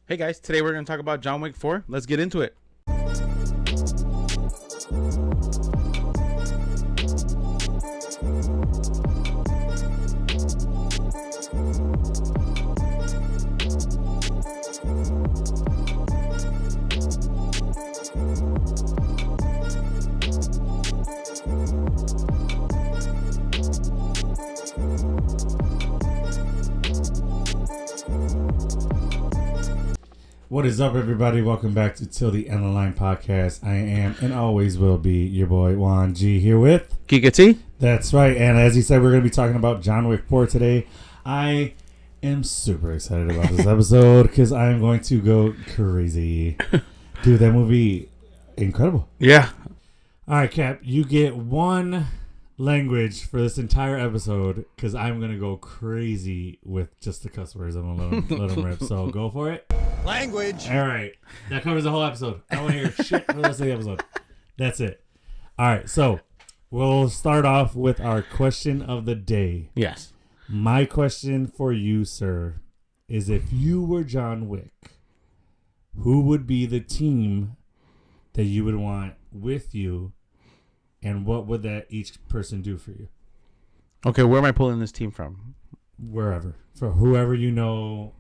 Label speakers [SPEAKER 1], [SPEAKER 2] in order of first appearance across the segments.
[SPEAKER 1] Hey guys, today we're going to talk about John Wick 4. Let's get into it.
[SPEAKER 2] What is up, everybody? Welcome back to Till the End of the Line podcast. I am and always will be your boy Juan G here with
[SPEAKER 1] Kika T.
[SPEAKER 2] That's right. And as he said, we're going to be talking about John Wick 4 today. I am super excited about this episode because I am going to go crazy. Dude, that movie, incredible.
[SPEAKER 1] Yeah.
[SPEAKER 2] All right, Cap, you get one language for this entire episode because I'm going to go crazy with just the cuss words. I'm going to let them rip. So go for it.
[SPEAKER 3] Language.
[SPEAKER 2] All right. That covers the whole episode. I don't want to hear shit for the rest of the episode. That's it. All right. So we'll start off with our question of the day.
[SPEAKER 1] Yes.
[SPEAKER 2] My question for you, sir, is if you were John Wick, who would be the team that you would want with you, and what would that each person do for you?
[SPEAKER 1] Okay, where am I pulling this team from?
[SPEAKER 2] Wherever. For whoever you know.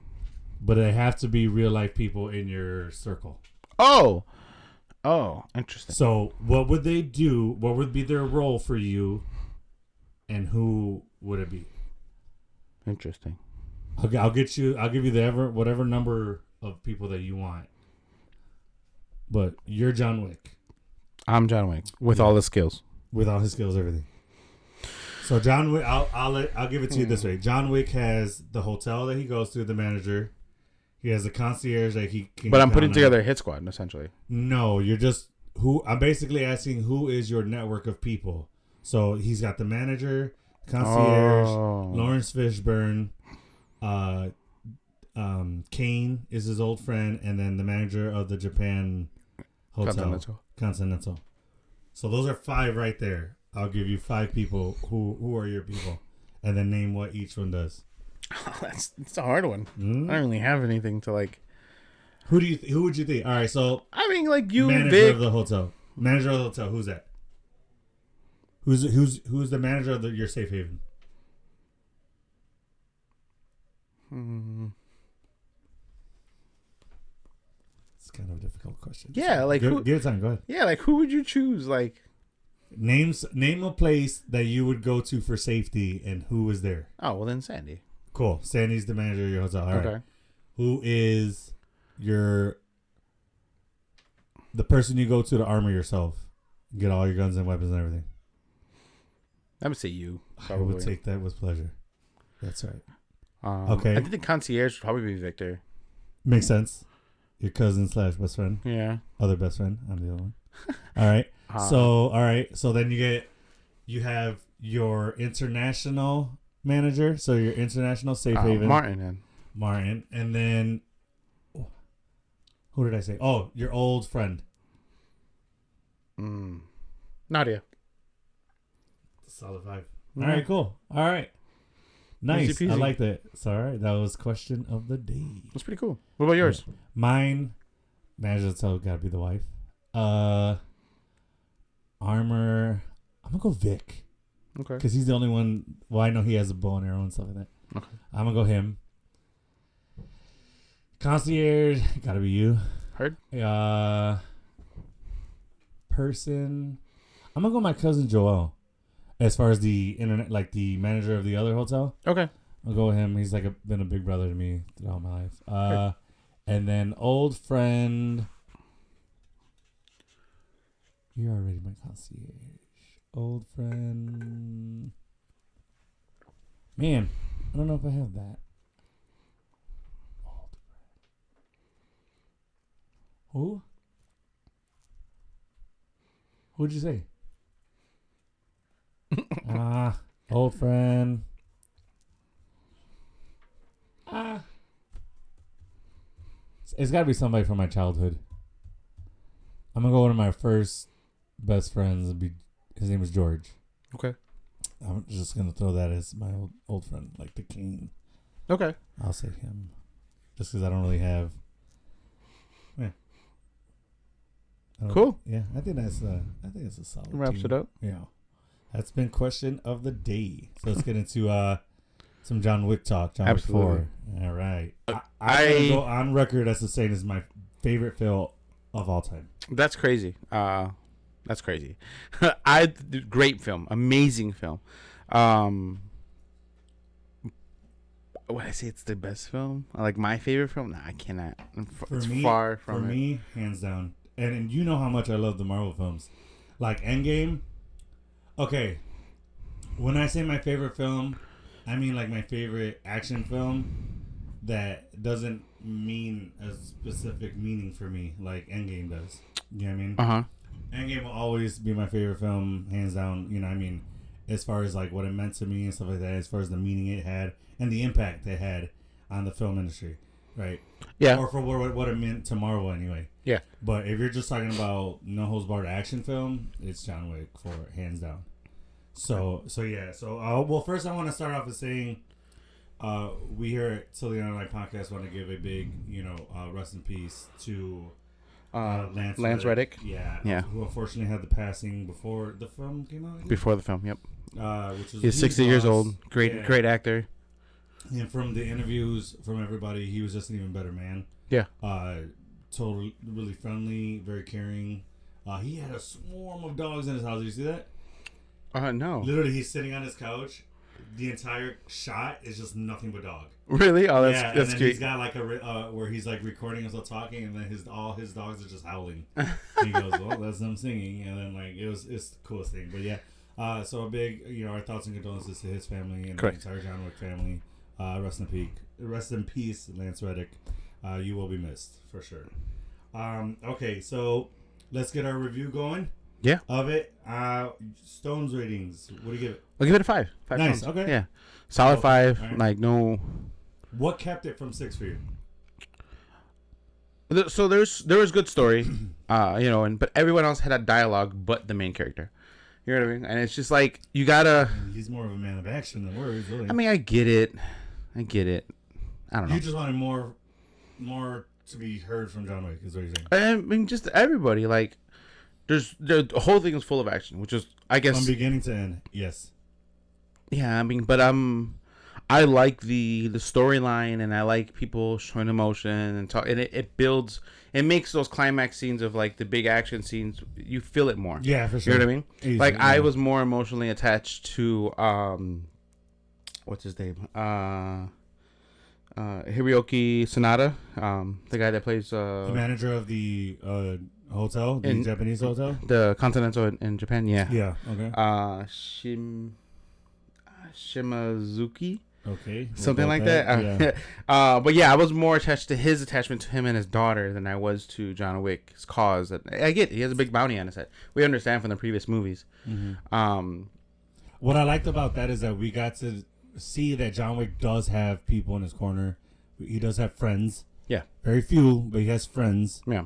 [SPEAKER 2] But they have to be real life people in your circle.
[SPEAKER 1] Oh, interesting.
[SPEAKER 2] So what would they do? What would be their role for you? And who would it be?
[SPEAKER 1] Interesting.
[SPEAKER 2] I'll give you whatever number of people that you want. But you're John Wick.
[SPEAKER 1] I'm John Wick with all the skills.
[SPEAKER 2] With all his skills, everything. So John Wick, I'll give it to you this way. John Wick has the hotel that he goes to, the manager. He has a concierge that he can.
[SPEAKER 1] But I'm putting together a hit squad, essentially.
[SPEAKER 2] No, you're just I'm basically asking who is your network of people. So he's got the manager, concierge, Lawrence Fishburne, Kane is his old friend, and then the manager of the Japan hotel, Continental. So those are 5 right there. I'll give you 5 people. Who are your people, and then name what each one does.
[SPEAKER 1] Oh, that's a hard one. I don't really have anything to like.
[SPEAKER 2] Who would you think? All right, so
[SPEAKER 1] I mean, like you,
[SPEAKER 2] manager
[SPEAKER 1] Vic.
[SPEAKER 2] of the hotel. Manager of the hotel. Who's that? Who's the manager of your safe haven? It's kind of a difficult question.
[SPEAKER 1] Yeah, like
[SPEAKER 2] give it time. Go ahead.
[SPEAKER 1] Yeah, like who would you choose? Like
[SPEAKER 2] name a place that you would go to for safety, and who was there?
[SPEAKER 1] Oh, well then Sandy.
[SPEAKER 2] Cool. Sandy's the manager of your hotel. All
[SPEAKER 1] okay.
[SPEAKER 2] Right. Who is the person you go to armor yourself, get all your guns and weapons and everything?
[SPEAKER 1] I would say you.
[SPEAKER 2] Probably. I would take that with pleasure. That's right.
[SPEAKER 1] Okay. I think the concierge would probably be Victor.
[SPEAKER 2] Makes sense. Your cousin / best friend.
[SPEAKER 1] Yeah.
[SPEAKER 2] Other best friend. I'm the other one. All right. So then you have your international manager. So your international safe haven. Martin. And then who did I say? Oh, your old friend.
[SPEAKER 1] Nadia.
[SPEAKER 2] Solid 5. All right, cool. All right. Nice. I like that. So, all right. That was question of the day.
[SPEAKER 1] That's pretty cool. What about yours?
[SPEAKER 2] Mine, manager hotel, gotta be the wife. Armor, I'm gonna go Vic.
[SPEAKER 1] Okay.
[SPEAKER 2] Because he's the only one. Well, I know he has a bow and arrow and stuff like that.
[SPEAKER 1] Okay.
[SPEAKER 2] I'm gonna go him. Concierge, gotta be you.
[SPEAKER 1] Heard?
[SPEAKER 2] Person, I'm gonna go my cousin Joel. As far as the internet, like the manager of the other hotel.
[SPEAKER 1] Okay.
[SPEAKER 2] I'll go with him. He's been a big brother to me throughout my life. And then old friend. You're already my concierge. Old friend. Man, I don't know if I have that. Old friend. Who? Who'd you say? Old friend. It's got to be somebody from my childhood. I'm going to go one of my first best friends. His name is George.
[SPEAKER 1] Okay.
[SPEAKER 2] I'm just going to throw that as my old friend, like the king.
[SPEAKER 1] Okay.
[SPEAKER 2] I'll say him. Just because I don't really have
[SPEAKER 1] Cool.
[SPEAKER 2] Yeah, I think that's a solid.
[SPEAKER 1] Wraps
[SPEAKER 2] team.
[SPEAKER 1] it up.
[SPEAKER 2] Yeah, that's been question of the day. So let's get into some John Wick talk. John
[SPEAKER 1] Absolutely.
[SPEAKER 2] Wick 4. All right. I'm gonna go on record as saying it's my favorite film of all time.
[SPEAKER 1] That's crazy. That's crazy. Great film, amazing film. Would I say it's the best film? Like my favorite film? Nah, I cannot. It's far from it.
[SPEAKER 2] For me, hands down. And you know how much I love the Marvel films, like Endgame. Okay, when I say my favorite film, I mean like my favorite action film that doesn't mean a specific meaning for me, like Endgame does. You know what I mean?
[SPEAKER 1] Uh-huh.
[SPEAKER 2] Endgame will always be my favorite film, hands down. You know what I mean? As far as like what it meant to me and stuff like that, as far as the meaning it had and the impact it had on the film industry, right?
[SPEAKER 1] Yeah.
[SPEAKER 2] Or for what it meant to Marvel anyway.
[SPEAKER 1] Yeah.
[SPEAKER 2] But if you're just talking about no holds barred action film, it's John Wick for hands down. So yeah. So well, first I want to start off with saying, we here at Cillian and I podcast want to give a big, rest in peace to Lance
[SPEAKER 1] Reddick.
[SPEAKER 2] Yeah. Who unfortunately had the passing before the film came out.
[SPEAKER 1] Before the film, yep.
[SPEAKER 2] Which was
[SPEAKER 1] He's 60 years old. Great actor.
[SPEAKER 2] And from the interviews from everybody, he was just an even better man.
[SPEAKER 1] Yeah.
[SPEAKER 2] Totally, really friendly, very caring. He had a swarm of dogs in his house. Did you see that?
[SPEAKER 1] No.
[SPEAKER 2] Literally, he's sitting on his couch. The entire shot is just nothing but dog.
[SPEAKER 1] Really? Oh, that's
[SPEAKER 2] and then
[SPEAKER 1] cute.
[SPEAKER 2] he's got like where he's like recording himself talking, and then all his dogs are just howling. And he goes, "Well, that's them singing," and then like it's the coolest thing. But yeah, so a big our thoughts and condolences to his family and
[SPEAKER 1] Correct.
[SPEAKER 2] the entire John Wick family. Rest in peace, Lance Reddick. You will be missed for sure. Okay, so let's get our review going.
[SPEAKER 1] Yeah.
[SPEAKER 2] Of it. Stones ratings. What do you give it?
[SPEAKER 1] I'll give it a 5. 5
[SPEAKER 2] Nice.
[SPEAKER 1] pounds.
[SPEAKER 2] Okay.
[SPEAKER 1] Yeah. Solid 5.
[SPEAKER 2] Right.
[SPEAKER 1] Like no.
[SPEAKER 2] What kept it from 6 for you?
[SPEAKER 1] So there was good story, but everyone else had a dialogue but the main character. You know what I mean? And it's just like you gotta.
[SPEAKER 2] He's more of a man of action than words, really.
[SPEAKER 1] I mean, I get it. I don't know.
[SPEAKER 2] You just wanted more to be heard from John Wick, is what you're saying.
[SPEAKER 1] I mean, just everybody. Like, the whole thing is full of action, which is, I guess,
[SPEAKER 2] from beginning to end. Yes.
[SPEAKER 1] Yeah, I mean, but I like the storyline, and I like people showing emotion and talk, and it builds. It makes those climax scenes of like the big action scenes. You feel it more.
[SPEAKER 2] Yeah, for sure.
[SPEAKER 1] You know what I mean?
[SPEAKER 2] Easy,
[SPEAKER 1] like
[SPEAKER 2] yeah.
[SPEAKER 1] I was more emotionally attached to what's his name? Hiroki Sanada, the guy that plays
[SPEAKER 2] the manager of the hotel, the Japanese hotel,
[SPEAKER 1] the Continental in Japan. Yeah.
[SPEAKER 2] Yeah. Okay.
[SPEAKER 1] Shimazuki.
[SPEAKER 2] Okay.
[SPEAKER 1] Something like that.
[SPEAKER 2] Yeah.
[SPEAKER 1] But yeah, I was more attached to his attachment to him and his daughter than I was to John Wick's cause. I get it. He has a big bounty on his head. We understand from the previous movies.
[SPEAKER 2] Mm-hmm. What I liked about that is that we got to see that John Wick does have people in his corner. He does have friends.
[SPEAKER 1] Yeah.
[SPEAKER 2] Very few, but he has friends.
[SPEAKER 1] Yeah.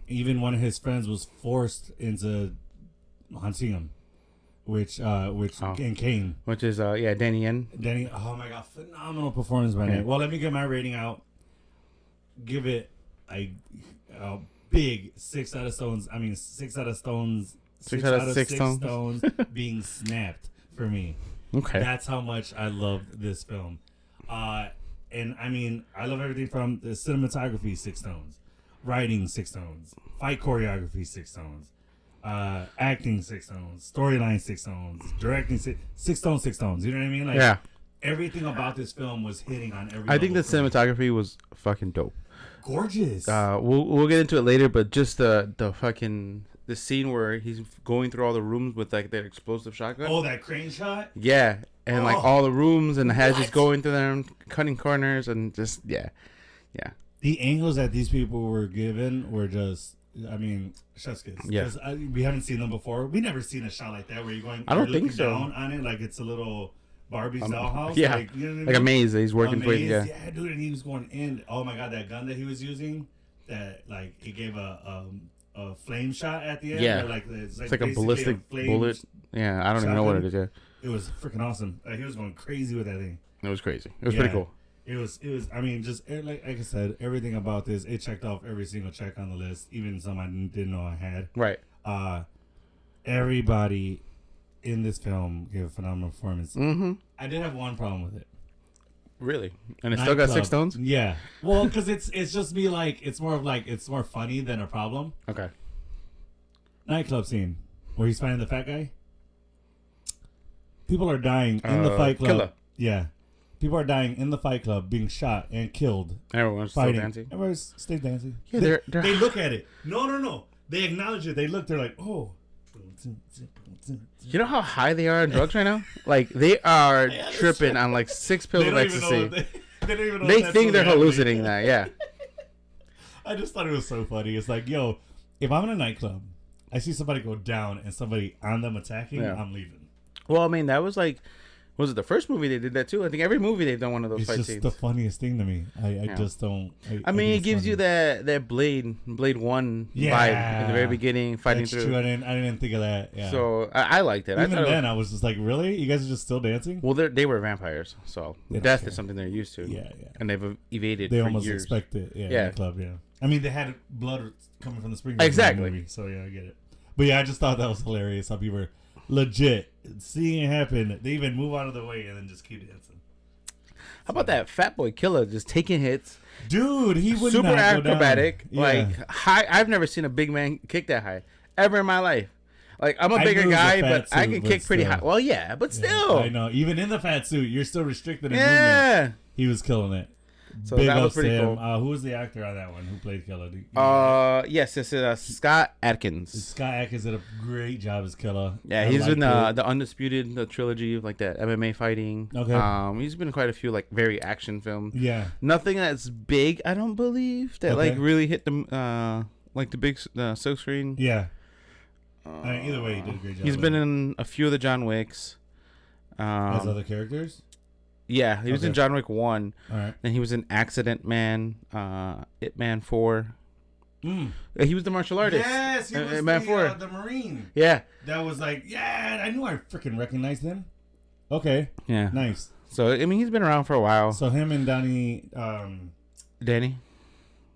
[SPEAKER 2] Even one of his friends was forced into hunting him. And Kane.
[SPEAKER 1] Which is Danny Yen.
[SPEAKER 2] Danny, oh my god, phenomenal performance by Danny. Well, let me get my rating out. Give it a big 6 out of stones. I mean, 6 out of stones.
[SPEAKER 1] 6 out of 6
[SPEAKER 2] stones being snapped for me.
[SPEAKER 1] Okay.
[SPEAKER 2] That's how much I loved this film. And I mean, I love everything from the cinematography, 6 stones. Writing, 6 stones. Fight choreography, 6 stones. Acting, 6 stones. Storyline, 6 stones. Directing, 6 stones, 6 stones. You know what I mean? Like,
[SPEAKER 1] yeah.
[SPEAKER 2] Everything about this film was hitting on every
[SPEAKER 1] I think the
[SPEAKER 2] level.
[SPEAKER 1] cinematography was fucking dope.
[SPEAKER 2] Gorgeous.
[SPEAKER 1] We'll get into it later, but just the scene where he's going through all the rooms with like that explosive shotgun.
[SPEAKER 2] Oh, that crane shot?
[SPEAKER 1] Yeah. And like all the rooms and the heads just
[SPEAKER 2] What?
[SPEAKER 1] going through them, cutting corners and just yeah.
[SPEAKER 2] The angles that these people were given were just, I mean, chef's kiss.
[SPEAKER 1] Yeah.
[SPEAKER 2] 'Cause we haven't seen them before. We never seen a shot like that where you're going.
[SPEAKER 1] I don't
[SPEAKER 2] you're
[SPEAKER 1] think
[SPEAKER 2] looking
[SPEAKER 1] so.
[SPEAKER 2] Down on it like it's a little Barbie's dollhouse.
[SPEAKER 1] Yeah.
[SPEAKER 2] Like, you know what I mean?
[SPEAKER 1] Like a maze that he's working
[SPEAKER 2] A
[SPEAKER 1] with.
[SPEAKER 2] maze,
[SPEAKER 1] Yeah.
[SPEAKER 2] Yeah, dude, and he was going in. Oh my god, that gun that he was using, that like it gave a flame shot at the end.
[SPEAKER 1] Yeah.
[SPEAKER 2] Where, like it's
[SPEAKER 1] It's like a
[SPEAKER 2] basically
[SPEAKER 1] ballistic
[SPEAKER 2] flame
[SPEAKER 1] bullet. Yeah, I don't even know what it
[SPEAKER 2] shotgun.
[SPEAKER 1] is. Yeah.
[SPEAKER 2] It was freaking awesome. He was going crazy with that thing.
[SPEAKER 1] It was crazy. It was pretty cool.
[SPEAKER 2] It was. I mean, just like I said, everything about this, it checked off every single check on the list, even some I didn't know I had.
[SPEAKER 1] Right.
[SPEAKER 2] Everybody in this film gave a phenomenal performance.
[SPEAKER 1] Mm-hmm.
[SPEAKER 2] I did have one problem with it.
[SPEAKER 1] Really? And it still got 6 stones?
[SPEAKER 2] Yeah. Well, because it's just me like it's more funny than a problem.
[SPEAKER 1] Okay.
[SPEAKER 2] Nightclub scene where he's fighting the fat guy. People are dying in the fight club.
[SPEAKER 1] Killer.
[SPEAKER 2] Yeah. People are dying in the fight club, being shot and killed.
[SPEAKER 1] Everyone's
[SPEAKER 2] fighting.
[SPEAKER 1] still dancing.
[SPEAKER 2] Everyone's still dancing.
[SPEAKER 1] Yeah,
[SPEAKER 2] they look at it. No. They acknowledge it. They look. They're like, oh.
[SPEAKER 1] You know how high they are on drugs right now? Like, they are tripping on like 6 pills of ecstasy.
[SPEAKER 2] They don't even know
[SPEAKER 1] They think they're hallucinating that, yeah.
[SPEAKER 2] I just thought it was so funny. It's like, yo, if I'm in a nightclub, I see somebody go down and somebody on them attacking, I'm leaving.
[SPEAKER 1] Well, I mean, that was like, was it the first movie they did that too? I think every movie they've done one of those fight scenes.
[SPEAKER 2] It's just the funniest thing to me. I just don't.
[SPEAKER 1] I mean, it gives you that Blade 1 vibe at the very beginning, fighting
[SPEAKER 2] That's
[SPEAKER 1] through.
[SPEAKER 2] True. I didn't think of that. Yeah.
[SPEAKER 1] So I liked it.
[SPEAKER 2] Even then, I was just like, really? You guys are just still dancing?
[SPEAKER 1] Well, they were vampires, so death is something they're used to.
[SPEAKER 2] Yeah.
[SPEAKER 1] And they've evaded.
[SPEAKER 2] They
[SPEAKER 1] for
[SPEAKER 2] almost
[SPEAKER 1] years.
[SPEAKER 2] expect it. Yeah. In the club. Yeah. I mean, they had blood coming from the spring.
[SPEAKER 1] Exactly.
[SPEAKER 2] Movie, so yeah, I get it. But yeah, I just thought that was hilarious. How people were legit seeing it happen. They even move out of the way and then just keep dancing.
[SPEAKER 1] How about that fat boy killer just taking hits?
[SPEAKER 2] Dude, he would
[SPEAKER 1] super
[SPEAKER 2] not
[SPEAKER 1] acrobatic.
[SPEAKER 2] go down.
[SPEAKER 1] Like high. I've never seen a big man kick that high ever in my life. Like, I'm a bigger guy, but I can kick pretty high. Well, yeah, but still.
[SPEAKER 2] I know. Even in the fat suit, you're still restricted in movement. He was killing it.
[SPEAKER 1] So that was pretty cool.
[SPEAKER 2] Who was the actor on that one? Who played Killer?
[SPEAKER 1] Yes, it's Scott Adkins.
[SPEAKER 2] Scott Adkins did a great job as Killer.
[SPEAKER 1] Yeah, he's been the Undisputed, the trilogy of like that MMA fighting.
[SPEAKER 2] Okay.
[SPEAKER 1] He's been in quite a few like very action films.
[SPEAKER 2] Yeah.
[SPEAKER 1] Nothing that's big, I don't believe, that like really hit the like the big silk screen.
[SPEAKER 2] Yeah. Either way, he did a great job.
[SPEAKER 1] He's been in a few of the John Wicks.
[SPEAKER 2] As other characters?
[SPEAKER 1] Yeah, he was in John Wick 1.
[SPEAKER 2] All right.
[SPEAKER 1] Then he was in Accident Man, It Man 4. He was the martial artist.
[SPEAKER 2] Yes, he was the Marine.
[SPEAKER 1] Yeah.
[SPEAKER 2] That was like, I knew I freaking recognized him. Okay.
[SPEAKER 1] Yeah.
[SPEAKER 2] Nice.
[SPEAKER 1] So, I mean, he's been around for a while.
[SPEAKER 2] So him and Donnie Yen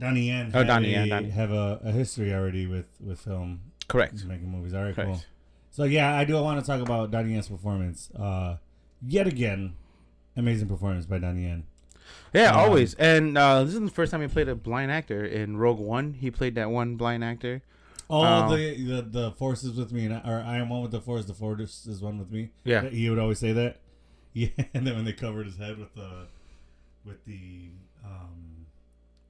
[SPEAKER 2] have a history already with film.
[SPEAKER 1] Correct.
[SPEAKER 2] Making movies. All right, cool. So, yeah, I do want to talk about Donnie Yen's performance. Yet again, amazing performance by Donnie Yen.
[SPEAKER 1] Yeah, always. And this is the first time he played a blind actor. In Rogue One, he played that one blind actor.
[SPEAKER 2] The Force is with me, or I am one with the Force is one with me.
[SPEAKER 1] Yeah.
[SPEAKER 2] He would always say that. Yeah, and then when they covered his head with the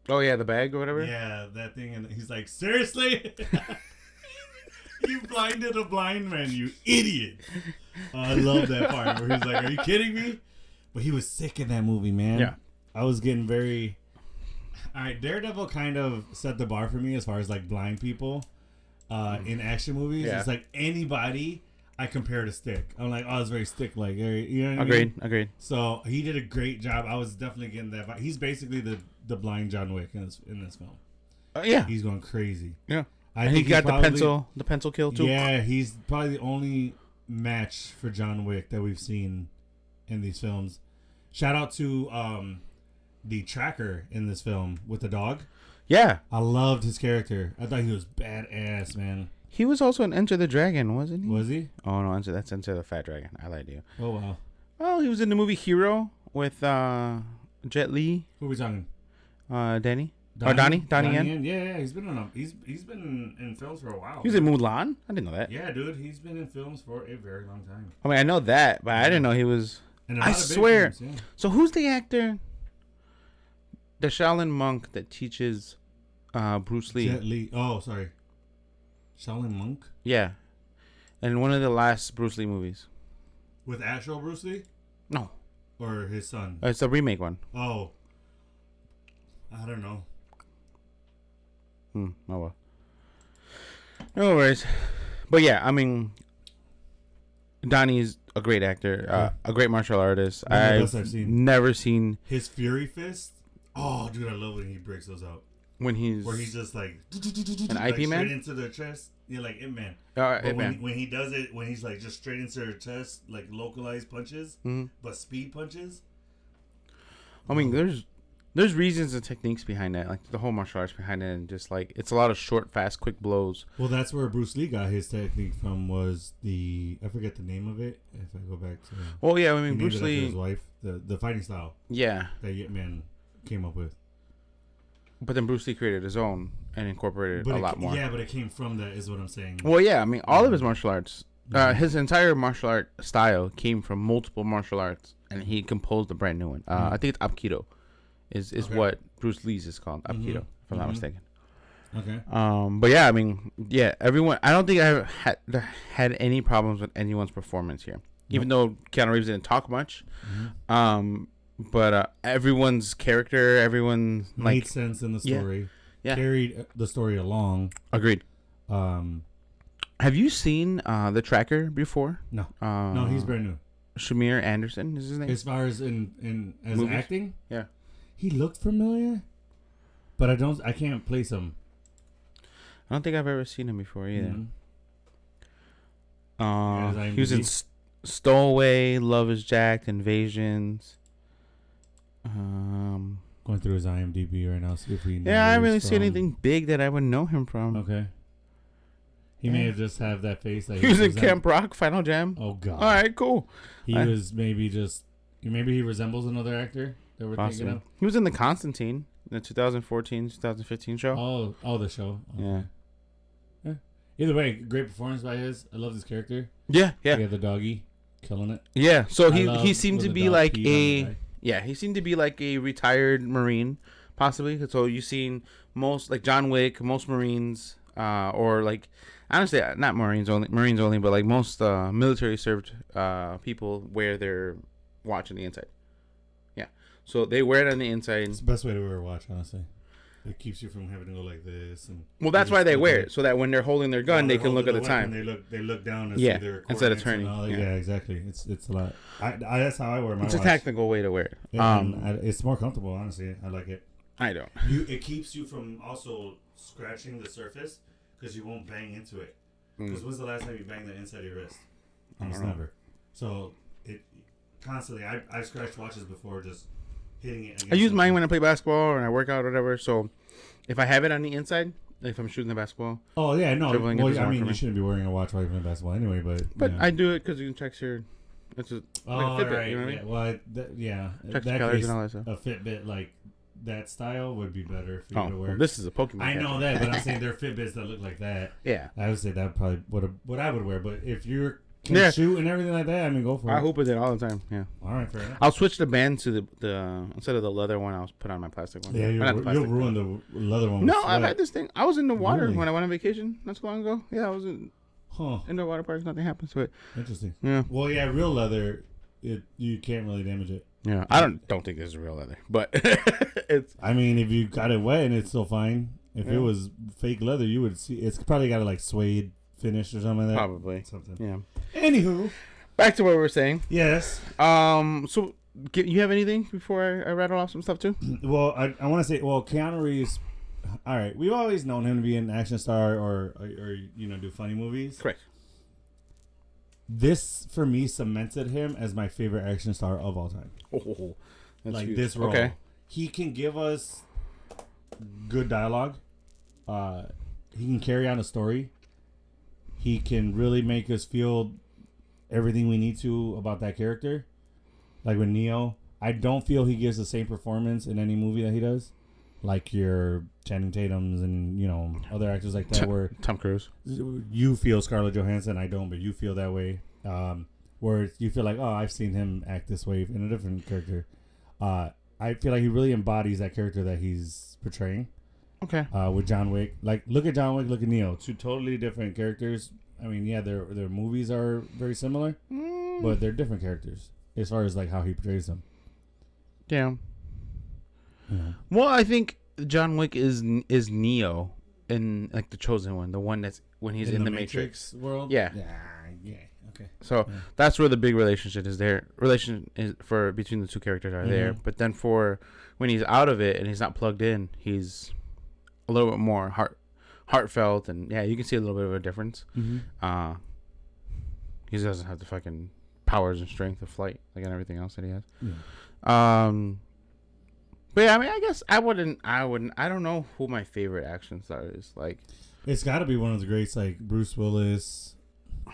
[SPEAKER 1] the bag or whatever?
[SPEAKER 2] Yeah, that thing, and he's like, seriously? You blinded a blind man, you idiot. I love that part where he's like, are you kidding me? But he was sick in that movie, man.
[SPEAKER 1] Yeah.
[SPEAKER 2] I was getting very... All right, Daredevil kind of set the bar for me as far as like blind people in action movies. Yeah. It's like anybody I compare to Stick. I'm like, oh, it's very Stick-like. You know what I mean?
[SPEAKER 1] Agreed.
[SPEAKER 2] So he did a great job. I was definitely getting that vibe. He's basically the blind John Wick in this film.
[SPEAKER 1] Yeah.
[SPEAKER 2] He's going crazy.
[SPEAKER 1] Yeah. I think he got the pencil kill too.
[SPEAKER 2] Yeah, he's probably the only match for John Wick that we've seen in these films. Shout out to the tracker in this film with the dog.
[SPEAKER 1] Yeah.
[SPEAKER 2] I loved his character. I thought he was badass, man.
[SPEAKER 1] He was also in Enter the Dragon, wasn't he?
[SPEAKER 2] Was he?
[SPEAKER 1] Oh, no, that's Enter the Fat Dragon. I lied to you.
[SPEAKER 2] Oh, wow.
[SPEAKER 1] Well, he was in the movie Hero with Jet Li.
[SPEAKER 2] Who are we talking?
[SPEAKER 1] Donnie Yen.
[SPEAKER 2] Yeah, he's been in films for a while.
[SPEAKER 1] He was in Mulan? I didn't know that.
[SPEAKER 2] Yeah, dude, he's been in films for a very long time.
[SPEAKER 1] I mean, I know that, but I didn't know he was... I swear.
[SPEAKER 2] Films, yeah.
[SPEAKER 1] So who's the actor? The Shaolin monk that teaches Bruce Lee.
[SPEAKER 2] Jet Li. Oh, sorry. Shaolin monk?
[SPEAKER 1] Yeah. And one of the last Bruce Lee movies.
[SPEAKER 2] With actual Bruce Lee?
[SPEAKER 1] No.
[SPEAKER 2] Or his son?
[SPEAKER 1] It's a remake one.
[SPEAKER 2] Oh. I don't know.
[SPEAKER 1] Oh well. No worries. But yeah, I mean, Donnie's a great actor, a great martial artist. I've never seen
[SPEAKER 2] his Fury Fist. Oh, dude, I love when he breaks those out.
[SPEAKER 1] Where he's just
[SPEAKER 2] like
[SPEAKER 1] an IP man
[SPEAKER 2] straight into their chest. Yeah, like Ip Man. When he does it, when he's like just straight into their chest, like localized punches, but speed punches.
[SPEAKER 1] I mean, there's reasons and techniques behind that, like the whole martial arts behind it, and just like it's a lot of short, fast, quick blows.
[SPEAKER 2] Well, that's where Bruce Lee got his technique from. Was I forget the name of it. If I go back to.
[SPEAKER 1] Well, yeah, I mean Bruce Lee,
[SPEAKER 2] his wife, the fighting style.
[SPEAKER 1] Yeah.
[SPEAKER 2] That Yip Man came up with.
[SPEAKER 1] But then Bruce Lee created his own and incorporated a lot more.
[SPEAKER 2] Yeah, but it came from that, is what I'm saying.
[SPEAKER 1] Well, yeah, I mean, all of his martial arts, his entire martial art style came from multiple martial arts, and he composed a brand new one. I think it's Aikido, is what Bruce Lee's is called, Aikido, if I'm not mistaken.
[SPEAKER 2] Okay.
[SPEAKER 1] But yeah, I mean, yeah, everyone. I don't think I had any problems with anyone's performance here, even though Keanu Reeves didn't talk much. But everyone's character, everyone
[SPEAKER 2] made sense in the story.
[SPEAKER 1] Yeah.
[SPEAKER 2] Carried the story along.
[SPEAKER 1] Agreed. Have you seen the Tracker before?
[SPEAKER 2] No. No, he's brand new.
[SPEAKER 1] Shamir Anderson is his name.
[SPEAKER 2] As far as in movies? Acting,
[SPEAKER 1] yeah,
[SPEAKER 2] he looked familiar, but I can't place him.
[SPEAKER 1] I don't think I've ever seen him before either.
[SPEAKER 2] Mm-hmm.
[SPEAKER 1] He was in Stowaway, Love Is Jacked, Invasions.
[SPEAKER 2] Going through his IMDb right now, see if we.
[SPEAKER 1] Yeah, I really see anything big that I would know him from.
[SPEAKER 2] Okay. He may have just have that face. That
[SPEAKER 1] he was in Camp Rock, Final Jam.
[SPEAKER 2] Oh God!
[SPEAKER 1] All right, cool.
[SPEAKER 2] Was maybe he resembles another actor that we're thinking of.
[SPEAKER 1] He was in the Constantine, the 2014-2015 show.
[SPEAKER 2] Oh, the show. Okay. Yeah. Either way, great performance by his. I love this character.
[SPEAKER 1] Yeah.
[SPEAKER 2] Yeah, the doggy, killing it.
[SPEAKER 1] Yeah, so he seemed to be like he seemed to be like a retired Marine, possibly. So you've seen most, like John Wick, most Marines, or like, honestly, not Marines only, but like most military served people wear their watch on the inside. Yeah, so they wear it on the inside.
[SPEAKER 2] It's the best way to wear a watch, honestly. It keeps you from having to go like this. And
[SPEAKER 1] well, that's why they wear it, so that when they're holding their gun, they can look at the time.
[SPEAKER 2] They look down and see their
[SPEAKER 1] instead of turning.
[SPEAKER 2] Yeah, exactly. It's a lot. That's how I wear my watch.
[SPEAKER 1] It's a tactical way to wear it.
[SPEAKER 2] Yeah, it's more comfortable, honestly. I like it.
[SPEAKER 1] I don't.
[SPEAKER 2] It keeps you from also scratching the surface because you won't bang into it. Because when's the last time you banged the inside of your wrist? Almost never. So it constantly. I've scratched watches before just hitting it.
[SPEAKER 1] I use mine when I play basketball or I work out or whatever. So if I have it on the inside, if I'm shooting the basketball.
[SPEAKER 2] Oh yeah, no. Well, I mean, you shouldn't be wearing a watch while you're playing basketball anyway. But
[SPEAKER 1] I do it because you can check your. It's like a Fitbit,
[SPEAKER 2] right.
[SPEAKER 1] You know what I mean?
[SPEAKER 2] Well,
[SPEAKER 1] check the calories and all that stuff.
[SPEAKER 2] A Fitbit like that style would be better for you to wear.
[SPEAKER 1] Well, this is a Pokemon.
[SPEAKER 2] I know that, but I'm saying there are Fitbits that look like that.
[SPEAKER 1] Yeah.
[SPEAKER 2] I would say that probably what I would wear. But if you're can shoot and everything like that, I mean, go for it.
[SPEAKER 1] I hoop with it all the time. Yeah.
[SPEAKER 2] All right, fair enough.
[SPEAKER 1] I'll switch the band to the instead of the leather one. I'll put on my plastic one.
[SPEAKER 2] Yeah, you'll ruin the leather one.
[SPEAKER 1] No, I've had this thing. I was in the water when I went on vacation not so long ago. Yeah, I was in indoor water parks. Nothing happened to it.
[SPEAKER 2] Interesting.
[SPEAKER 1] Yeah.
[SPEAKER 2] Well, yeah, real leather, you can't really damage it.
[SPEAKER 1] Yeah, I don't think this is real leather, but it's.
[SPEAKER 2] I mean, if you got it wet and it's still fine. If it was fake leather, you would see it's probably got a like suede finish or something like that.
[SPEAKER 1] Probably
[SPEAKER 2] something.
[SPEAKER 1] Yeah.
[SPEAKER 2] Anywho,
[SPEAKER 1] back to what we were saying.
[SPEAKER 2] Yes.
[SPEAKER 1] So you have anything before I rattle off some stuff too?
[SPEAKER 2] Well, I want to say, Keanu Reeves. All right, we've always known him to be an action star or do funny movies.
[SPEAKER 1] Correct.
[SPEAKER 2] This for me cemented him as my favorite action star of all time.
[SPEAKER 1] Oh, that's
[SPEAKER 2] like
[SPEAKER 1] huge.
[SPEAKER 2] This role.
[SPEAKER 1] Okay.
[SPEAKER 2] He can give us good dialogue. He can carry on a story. He can really make us feel everything we need to about that character. Like with Neo, I don't feel he gives the same performance in any movie that he does. Like your Channing Tatum's and other actors like that, where
[SPEAKER 1] Tom Cruise.
[SPEAKER 2] You feel Scarlett Johansson, I don't, but you feel that way. Where you feel like, oh, I've seen him act this way in a different character. I feel like he really embodies that character that he's portraying.
[SPEAKER 1] Okay.
[SPEAKER 2] With John Wick, like look at John Wick, look at Neo, two totally different characters. I mean, yeah, their movies are very similar, but they're different characters as far as like how he portrays them.
[SPEAKER 1] Yeah. Well, I think John Wick is Neo in like the Chosen One, the one that's when he's in the Matrix
[SPEAKER 2] world.
[SPEAKER 1] Yeah.
[SPEAKER 2] Yeah. Okay.
[SPEAKER 1] So that's where the big relationship is there. Relation is for between the two characters are there, but then for when he's out of it and he's not plugged in, he's a little bit more heartfelt, and you can see a little bit of a difference. He doesn't have the fucking powers and strength of flight like and everything else that he has. But yeah, I mean, I guess I wouldn't. I don't know who my favorite action star is. Like,
[SPEAKER 2] It's got to be one of the greats, like Bruce Willis.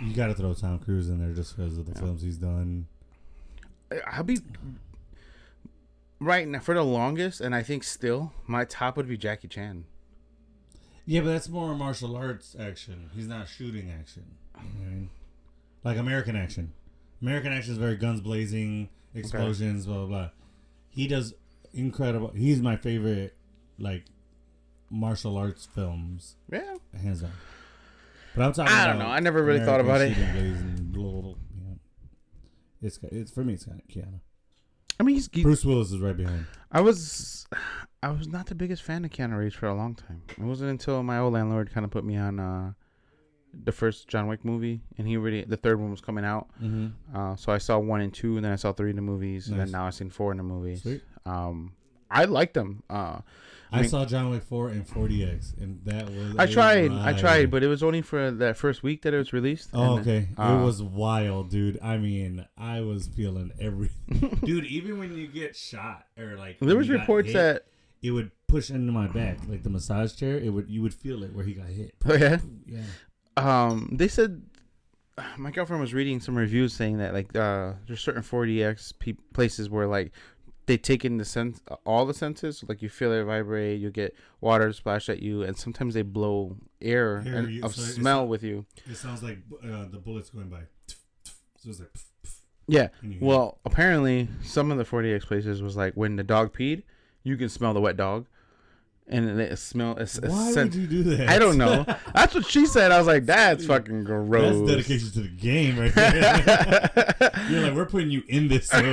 [SPEAKER 2] You got to throw Tom Cruise in there just because of the films he's done.
[SPEAKER 1] I'll be right now for the longest, and I think still my top would be Jackie Chan.
[SPEAKER 2] Yeah, but that's more martial arts action. He's not shooting action. You know what I mean? Like American action. American action is very guns blazing, explosions, blah, blah, blah. He does incredible. He's my favorite, like, martial arts films.
[SPEAKER 1] Yeah.
[SPEAKER 2] Hands down. But I'm talking
[SPEAKER 1] I
[SPEAKER 2] about...
[SPEAKER 1] don't know. I never really thought about it.
[SPEAKER 2] Blazing, blah, blah, blah, you know. It's for me, it's kind of Keanu.
[SPEAKER 1] I mean,
[SPEAKER 2] Bruce Willis is right behind.
[SPEAKER 1] I was not the biggest fan of Keanu Reeves for a long time. It wasn't until my old landlord kind of put me on the first John Wick movie, and the third one was coming out.
[SPEAKER 2] Mm-hmm.
[SPEAKER 1] So I saw 1 and 2, and then I saw 3 in the movies,
[SPEAKER 2] Nice.
[SPEAKER 1] and then now I've seen 4 in the movies.
[SPEAKER 2] Sweet.
[SPEAKER 1] I liked them.
[SPEAKER 2] I saw John Wick 4 in 40X, and that was
[SPEAKER 1] I tried, but it was only for that first week that it was released.
[SPEAKER 2] Oh, okay. It was wild, dude. I mean, I was feeling everything. Dude, even when you get shot or like
[SPEAKER 1] there was reports that
[SPEAKER 2] it would push into my back, like the massage chair, you would feel it where he got hit.
[SPEAKER 1] Oh, yeah.
[SPEAKER 2] Yeah.
[SPEAKER 1] They said my girlfriend was reading some reviews saying that like there's certain 40X places where like they take in all the senses, like you feel it vibrate, you get water splash at you, and sometimes they blow air of smell with you.
[SPEAKER 2] It sounds like the bullets going by. So it's like.
[SPEAKER 1] Yeah. Well, apparently some of the 40X places was like when the dog peed, you can smell the wet dog. And it smells.
[SPEAKER 2] Why would you do that?
[SPEAKER 1] I don't know. That's what she said. I was like, "That's fucking gross."
[SPEAKER 2] That's dedication to the game, right there. You're like, we're putting you in this story.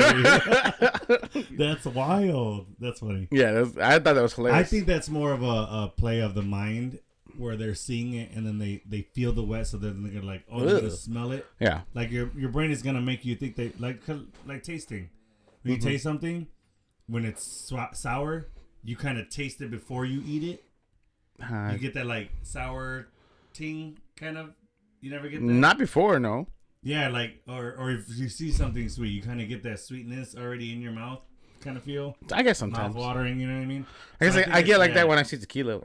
[SPEAKER 2] That's wild. That's funny.
[SPEAKER 1] Yeah, I thought that was hilarious.
[SPEAKER 2] I think that's more of a play of the mind where they're seeing it and then they feel the wet, so then they're like, "Oh, they're gonna smell it."
[SPEAKER 1] Yeah.
[SPEAKER 2] Like your brain is gonna make you think they like tasting. When you taste something, when it's sour. You kind of taste it before you eat it. You get that like sour ting kind of. You never get that.
[SPEAKER 1] Not before, no.
[SPEAKER 2] Yeah, like or if you see something sweet, you kind of get that sweetness already in your mouth. Kind of feel.
[SPEAKER 1] I guess sometimes.
[SPEAKER 2] Mouth watering, you know what I mean?
[SPEAKER 1] I guess I get like that when I see tequila.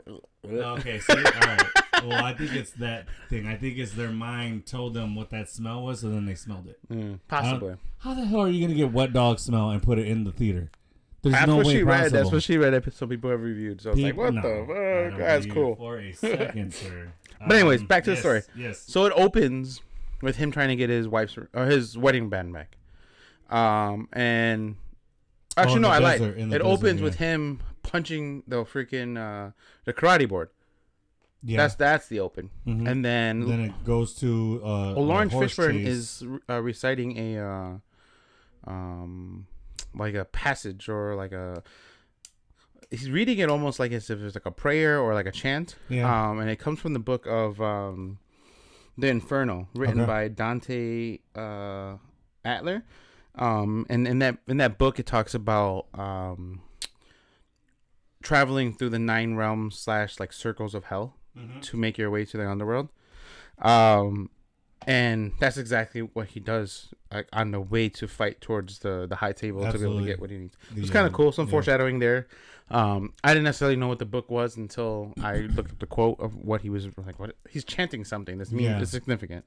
[SPEAKER 2] Okay, see, all right. Well, I think it's that thing. I think it's their mind told them what that smell was, so then they smelled it.
[SPEAKER 1] Possibly.
[SPEAKER 2] How the hell are you gonna get wet dog smell and put it in the theater?
[SPEAKER 1] That's what she read. That's what she read. Some people have reviewed. So I was like, "What the fuck? That's cool."
[SPEAKER 2] For a second, sir.
[SPEAKER 1] But anyways, back to the story.
[SPEAKER 2] Yes.
[SPEAKER 1] So it opens with him trying to get his his wedding band back. And actually, no, I lied. It opens with him punching the freaking the karate board. Yeah, that's the open, and then
[SPEAKER 2] it goes to
[SPEAKER 1] Lawrence Fishburne is reciting a like a passage or like he's reading it almost like as if it's like a prayer or like a chant. Yeah. And it comes from the book of The Inferno, written by Dante Atler. And in that book it talks about traveling through the 9 realms / like circles of hell to make your way to the underworld. And that's exactly what he does, like, on the way to fight towards the high table. Absolutely. To be able to get what he needs. It's kind of cool. Some foreshadowing there. I didn't necessarily know what the book was until I looked up the quote of what he was like. What he's chanting something that's it's significant.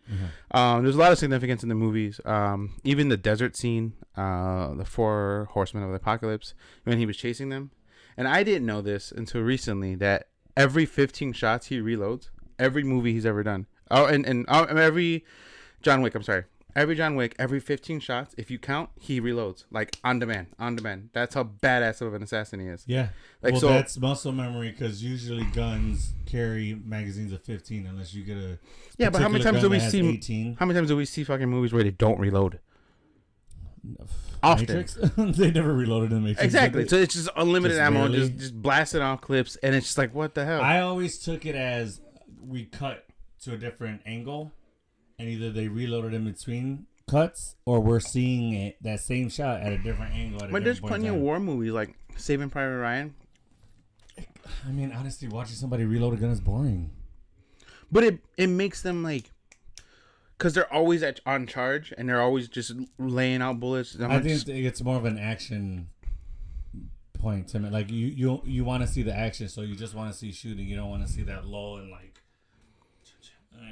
[SPEAKER 1] There's a lot of significance in the movies. Even the desert scene, the 4 horsemen of the apocalypse, when he was chasing them. And I didn't know this until recently that every 15 shots he reloads. Every movie he's ever done. Oh, and every John Wick, I'm sorry. Every John Wick, every 15 shots, if you count, he reloads. Like, on demand. That's how badass of an assassin he is.
[SPEAKER 2] Yeah.
[SPEAKER 1] Like,
[SPEAKER 2] well, that's muscle memory, because usually guns carry magazines of 15 unless you get a...
[SPEAKER 1] Yeah, but how many times do we see... 18? How many times do we see fucking movies where they don't reload? Often.
[SPEAKER 2] Matrix? They never reloaded in the Matrix.
[SPEAKER 1] Exactly. So it's just unlimited ammo, just blasting off clips, and it's just like, what the hell?
[SPEAKER 2] I always took it as we cut to a different angle, and either they reloaded in between cuts, or we're seeing it that same shot at a different angle. But
[SPEAKER 1] there's plenty of war movies like Saving Private Ryan.
[SPEAKER 2] I mean, honestly, watching somebody reload a gun is boring.
[SPEAKER 1] But it makes them like, because they're always on charge and they're always just laying out bullets.
[SPEAKER 2] I think it's more of an action point, Tim. Like you want to see the action, so you just want to see shooting. You don't want to see that lull and like,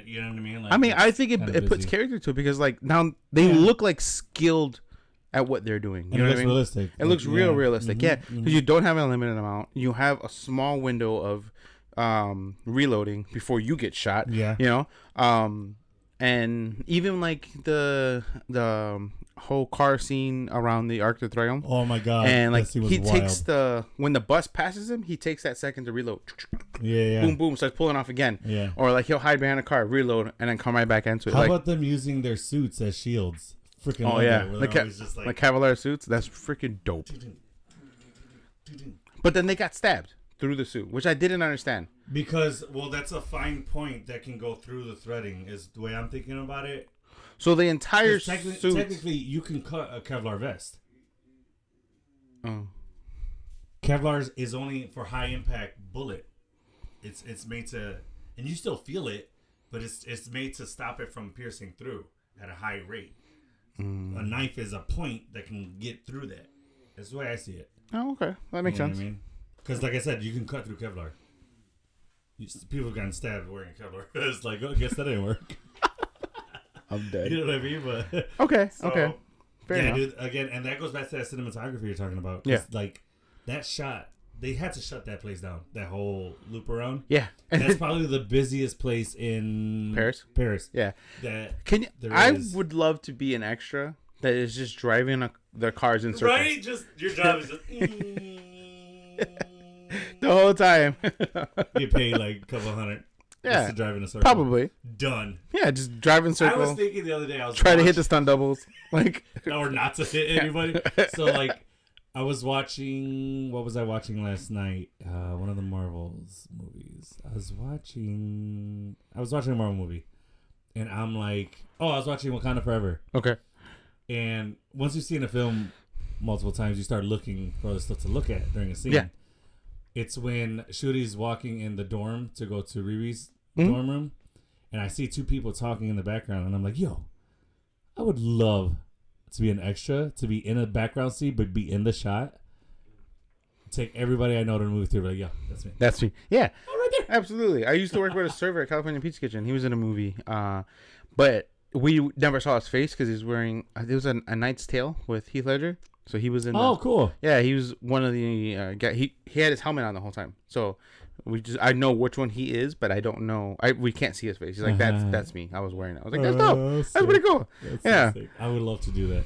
[SPEAKER 2] you know what I mean? Like,
[SPEAKER 1] I mean, I think it puts character to it because like now they look like skilled at what they're doing. You know what I mean?
[SPEAKER 2] Realistic.
[SPEAKER 1] It looks real realistic.
[SPEAKER 2] Mm-hmm,
[SPEAKER 1] Yeah, because you don't have a limited amount. You have a small window of reloading before you get shot.
[SPEAKER 2] Yeah.
[SPEAKER 1] You know, and even like the whole car scene around the Arc de Triomphe.
[SPEAKER 2] Oh my god!
[SPEAKER 1] And like he
[SPEAKER 2] wild.
[SPEAKER 1] takes when the bus passes him, he takes that second to reload.
[SPEAKER 2] Yeah.
[SPEAKER 1] Boom, boom, starts pulling off again.
[SPEAKER 2] Yeah.
[SPEAKER 1] Or like he'll hide behind a car, reload, and then come right back into it.
[SPEAKER 2] How
[SPEAKER 1] like,
[SPEAKER 2] about them using their suits as shields? Freaking.
[SPEAKER 1] Oh yeah,
[SPEAKER 2] like
[SPEAKER 1] like Cavalier suits. That's freaking dope. But then they got stabbed through the suit, which I didn't understand.
[SPEAKER 2] Because that's a fine point that can go through the threading. Is the way I'm thinking about it.
[SPEAKER 1] So the entire
[SPEAKER 2] suit. Technically, you can cut a Kevlar vest.
[SPEAKER 1] Oh.
[SPEAKER 2] Kevlar is only for high impact bullet. It's made to, and you still feel it, but it's made to stop it from piercing through at a high rate. A knife is a point that can get through that. That's the way I see it.
[SPEAKER 1] Oh, okay, that makes sense.
[SPEAKER 2] What I mean? Because like I said, you can cut through Kevlar. People have gotten stabbed wearing Kevlar. It's like, I guess that didn't work.
[SPEAKER 1] I'm dead.
[SPEAKER 2] You know what I mean? But
[SPEAKER 1] okay. Fair enough.
[SPEAKER 2] Dude, again, and that goes back to that cinematography you're talking about.
[SPEAKER 1] Yeah.
[SPEAKER 2] Like that shot, they had to shut that place down. That whole loop around.
[SPEAKER 1] Yeah.
[SPEAKER 2] And that's probably the busiest place in Paris.
[SPEAKER 1] Yeah.
[SPEAKER 2] That
[SPEAKER 1] can you? I would love to be an extra that is just driving the cars in circles.
[SPEAKER 2] Right. Just your job is just.
[SPEAKER 1] The whole time.
[SPEAKER 2] You pay like a couple $100.
[SPEAKER 1] Yeah.
[SPEAKER 2] Just to drive in a circle.
[SPEAKER 1] Probably.
[SPEAKER 2] Done.
[SPEAKER 1] Yeah, just drive in circles.
[SPEAKER 2] I was thinking the other day,
[SPEAKER 1] try to hit the stunt doubles, like,
[SPEAKER 2] or not to hit anybody. So like, I was watching. What was I watching last night? One of the Marvels movies. I was watching a Marvel movie, and I'm like, I was watching Wakanda Forever.
[SPEAKER 1] Okay.
[SPEAKER 2] And once you've seen a film multiple times, you start looking for other stuff to look at during a scene.
[SPEAKER 1] Yeah.
[SPEAKER 2] It's when Shuri's walking in the dorm to go to Riri's dorm room, and I see two people talking in the background, and I'm like, yo, I would love to be an extra, to be in a background seat, but be in the shot. Take everybody I know to the movie theater, like, yeah, that's me.
[SPEAKER 1] That's me. Yeah. Oh, right there. Absolutely. I used to work with a server at California Pizza Kitchen. He was in a movie, but we never saw his face because he's wearing, it was a Knight's Tale with Heath Ledger. So he was in.
[SPEAKER 2] Cool.
[SPEAKER 1] Yeah, he was one of the guy. He had his helmet on the whole time. So I know which one he is, but I don't know. We can't see his face. He's like, that's me. I was wearing it. I was like, that's dope. That's pretty cool. That's
[SPEAKER 2] so I would love to do that.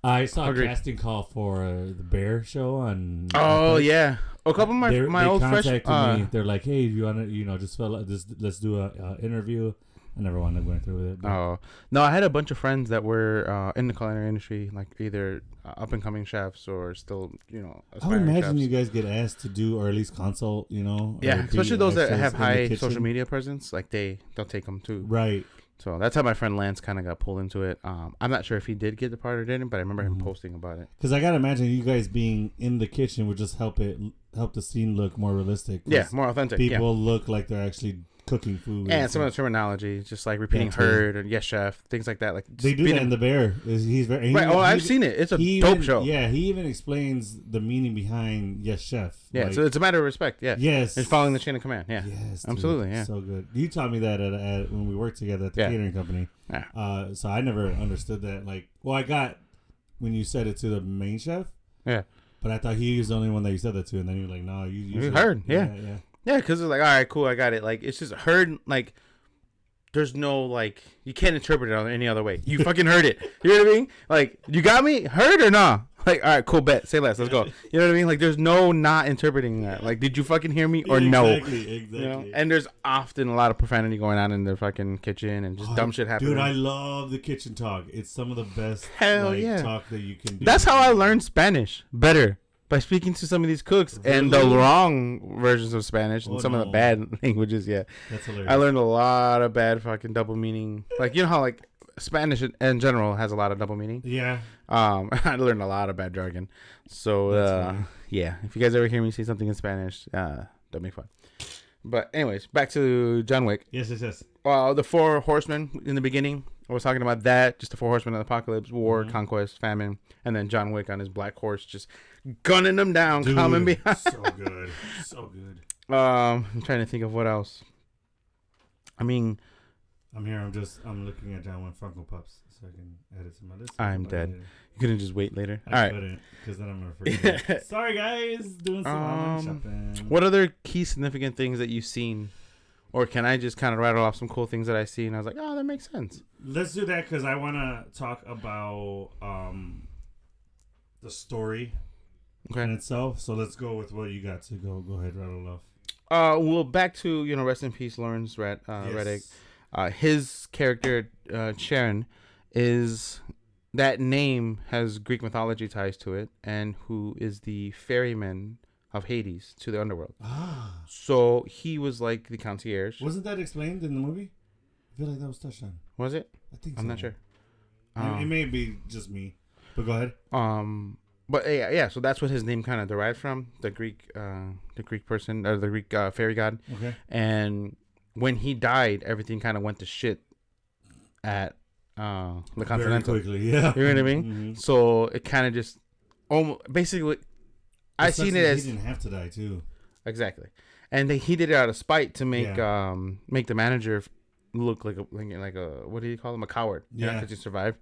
[SPEAKER 2] I saw a casting call for the Bear show on.
[SPEAKER 1] Oh Netflix. Yeah, a couple of my old friends
[SPEAKER 2] contacted me. They're like, hey, you want to just let's do a interview. I never wound up going through with it. But.
[SPEAKER 1] Oh no, I had a bunch of friends that were in the culinary industry, like either up and coming chefs or still,
[SPEAKER 2] I would imagine
[SPEAKER 1] chefs.
[SPEAKER 2] You guys get asked to do, or at least consult,
[SPEAKER 1] Yeah, especially those that have high social media presence, like they'll take them too.
[SPEAKER 2] Right.
[SPEAKER 1] So that's how my friend Lance kind of got pulled into it. I'm not sure if he did get the part or didn't, but I remember him posting about it.
[SPEAKER 2] Because I gotta imagine you guys being in the kitchen would just help the scene look more realistic.
[SPEAKER 1] Yeah, more authentic.
[SPEAKER 2] People look like they're actually cooking food.
[SPEAKER 1] And some of the terminology, just like repeating "heard" or "yes, chef," things like that. Like
[SPEAKER 2] they do that in The Bear. He's very
[SPEAKER 1] right. I've seen it. It's a dope show.
[SPEAKER 2] Yeah, he even explains the meaning behind "yes, chef."
[SPEAKER 1] Yeah, so it's a matter of respect. Yeah.
[SPEAKER 2] Yes.
[SPEAKER 1] And following the chain of command. Yeah.
[SPEAKER 2] Yes.
[SPEAKER 1] Absolutely.
[SPEAKER 2] Dude,
[SPEAKER 1] yeah.
[SPEAKER 2] So good. You taught me that at when we worked together at the catering company.
[SPEAKER 1] Yeah.
[SPEAKER 2] So I never understood that. Like, I got when you said it to the main chef.
[SPEAKER 1] Yeah.
[SPEAKER 2] But I thought he was the only one that you said that to, and then you were like, "No, you
[SPEAKER 1] heard." Yeah.
[SPEAKER 2] Yeah.
[SPEAKER 1] Yeah, because it's like, all right, cool, I got it. Like, it's just heard, like, there's no, like, you can't interpret it any other way. You fucking heard it. You know what I mean? Like, you got me? Heard or nah? Like, all right, cool, bet. Say less. Let's go. You know what I mean? Like, there's no not interpreting that. Like, did you fucking hear me or no?
[SPEAKER 2] Exactly.
[SPEAKER 1] And there's often a lot of profanity going on in the fucking kitchen and just dumb shit happening.
[SPEAKER 2] Dude, I love the kitchen talk. It's some of the best talk that you can do.
[SPEAKER 1] That's how I learned Spanish better. By speaking to some of these cooks and the wrong versions of Spanish and some of the bad languages,
[SPEAKER 2] That's hilarious.
[SPEAKER 1] I learned a lot of bad fucking double meaning. Like, you know how, like, Spanish in general has a lot of double meaning?
[SPEAKER 2] Yeah.
[SPEAKER 1] I learned a lot of bad jargon. So, yeah. If you guys ever hear me say something in Spanish, don't make fun. But anyways, back to John Wick.
[SPEAKER 2] Yes.
[SPEAKER 1] The 4 horsemen in the beginning. I was talking about that. Just the 4 horsemen of the apocalypse, war, conquest, famine. And then John Wick on his black horse just gunning them down,
[SPEAKER 2] Dude,
[SPEAKER 1] coming behind.
[SPEAKER 2] so good. So good.
[SPEAKER 1] I'm trying to think of what else. I mean,
[SPEAKER 2] I'm here. I'm looking at John Wick Funko Pops so I can add it to my list.
[SPEAKER 1] I'm dead. You couldn't just wait later.
[SPEAKER 2] I
[SPEAKER 1] All right.
[SPEAKER 2] couldn't, because then I'm gonna forget. Sorry, guys. Doing some online shopping.
[SPEAKER 1] What other key significant things that you've seen, or can I just kind of rattle off some cool things that I see and I was like, oh, that makes sense.
[SPEAKER 2] Let's do that because I want to talk about the story in itself. So let's go with what you got to go. Go ahead, rattle off.
[SPEAKER 1] Well, back to rest in peace, Lawrence Reddick. His character Sharon is that name has Greek mythology ties to it, and who is the ferryman of Hades to the underworld. So he was like the concierge.
[SPEAKER 2] Wasn't that explained in the movie? I feel like that was touched on.
[SPEAKER 1] Was it?
[SPEAKER 2] I think
[SPEAKER 1] I'm not sure.
[SPEAKER 2] It may be just me, but go ahead.
[SPEAKER 1] But yeah. So that's what his name kind of derived from, the Greek person or the Greek fairy god.
[SPEAKER 2] Okay.
[SPEAKER 1] And when he died, everything kind of went to shit at the Continental.
[SPEAKER 2] Very quickly, yeah.
[SPEAKER 1] You know what I mean?
[SPEAKER 2] Mm-hmm.
[SPEAKER 1] So it kind of just basically, I seen it as
[SPEAKER 2] he didn't have to die too.
[SPEAKER 1] Exactly, and he did it out of spite to make the manager look like a what do you call him, a coward? Yeah, because he survived.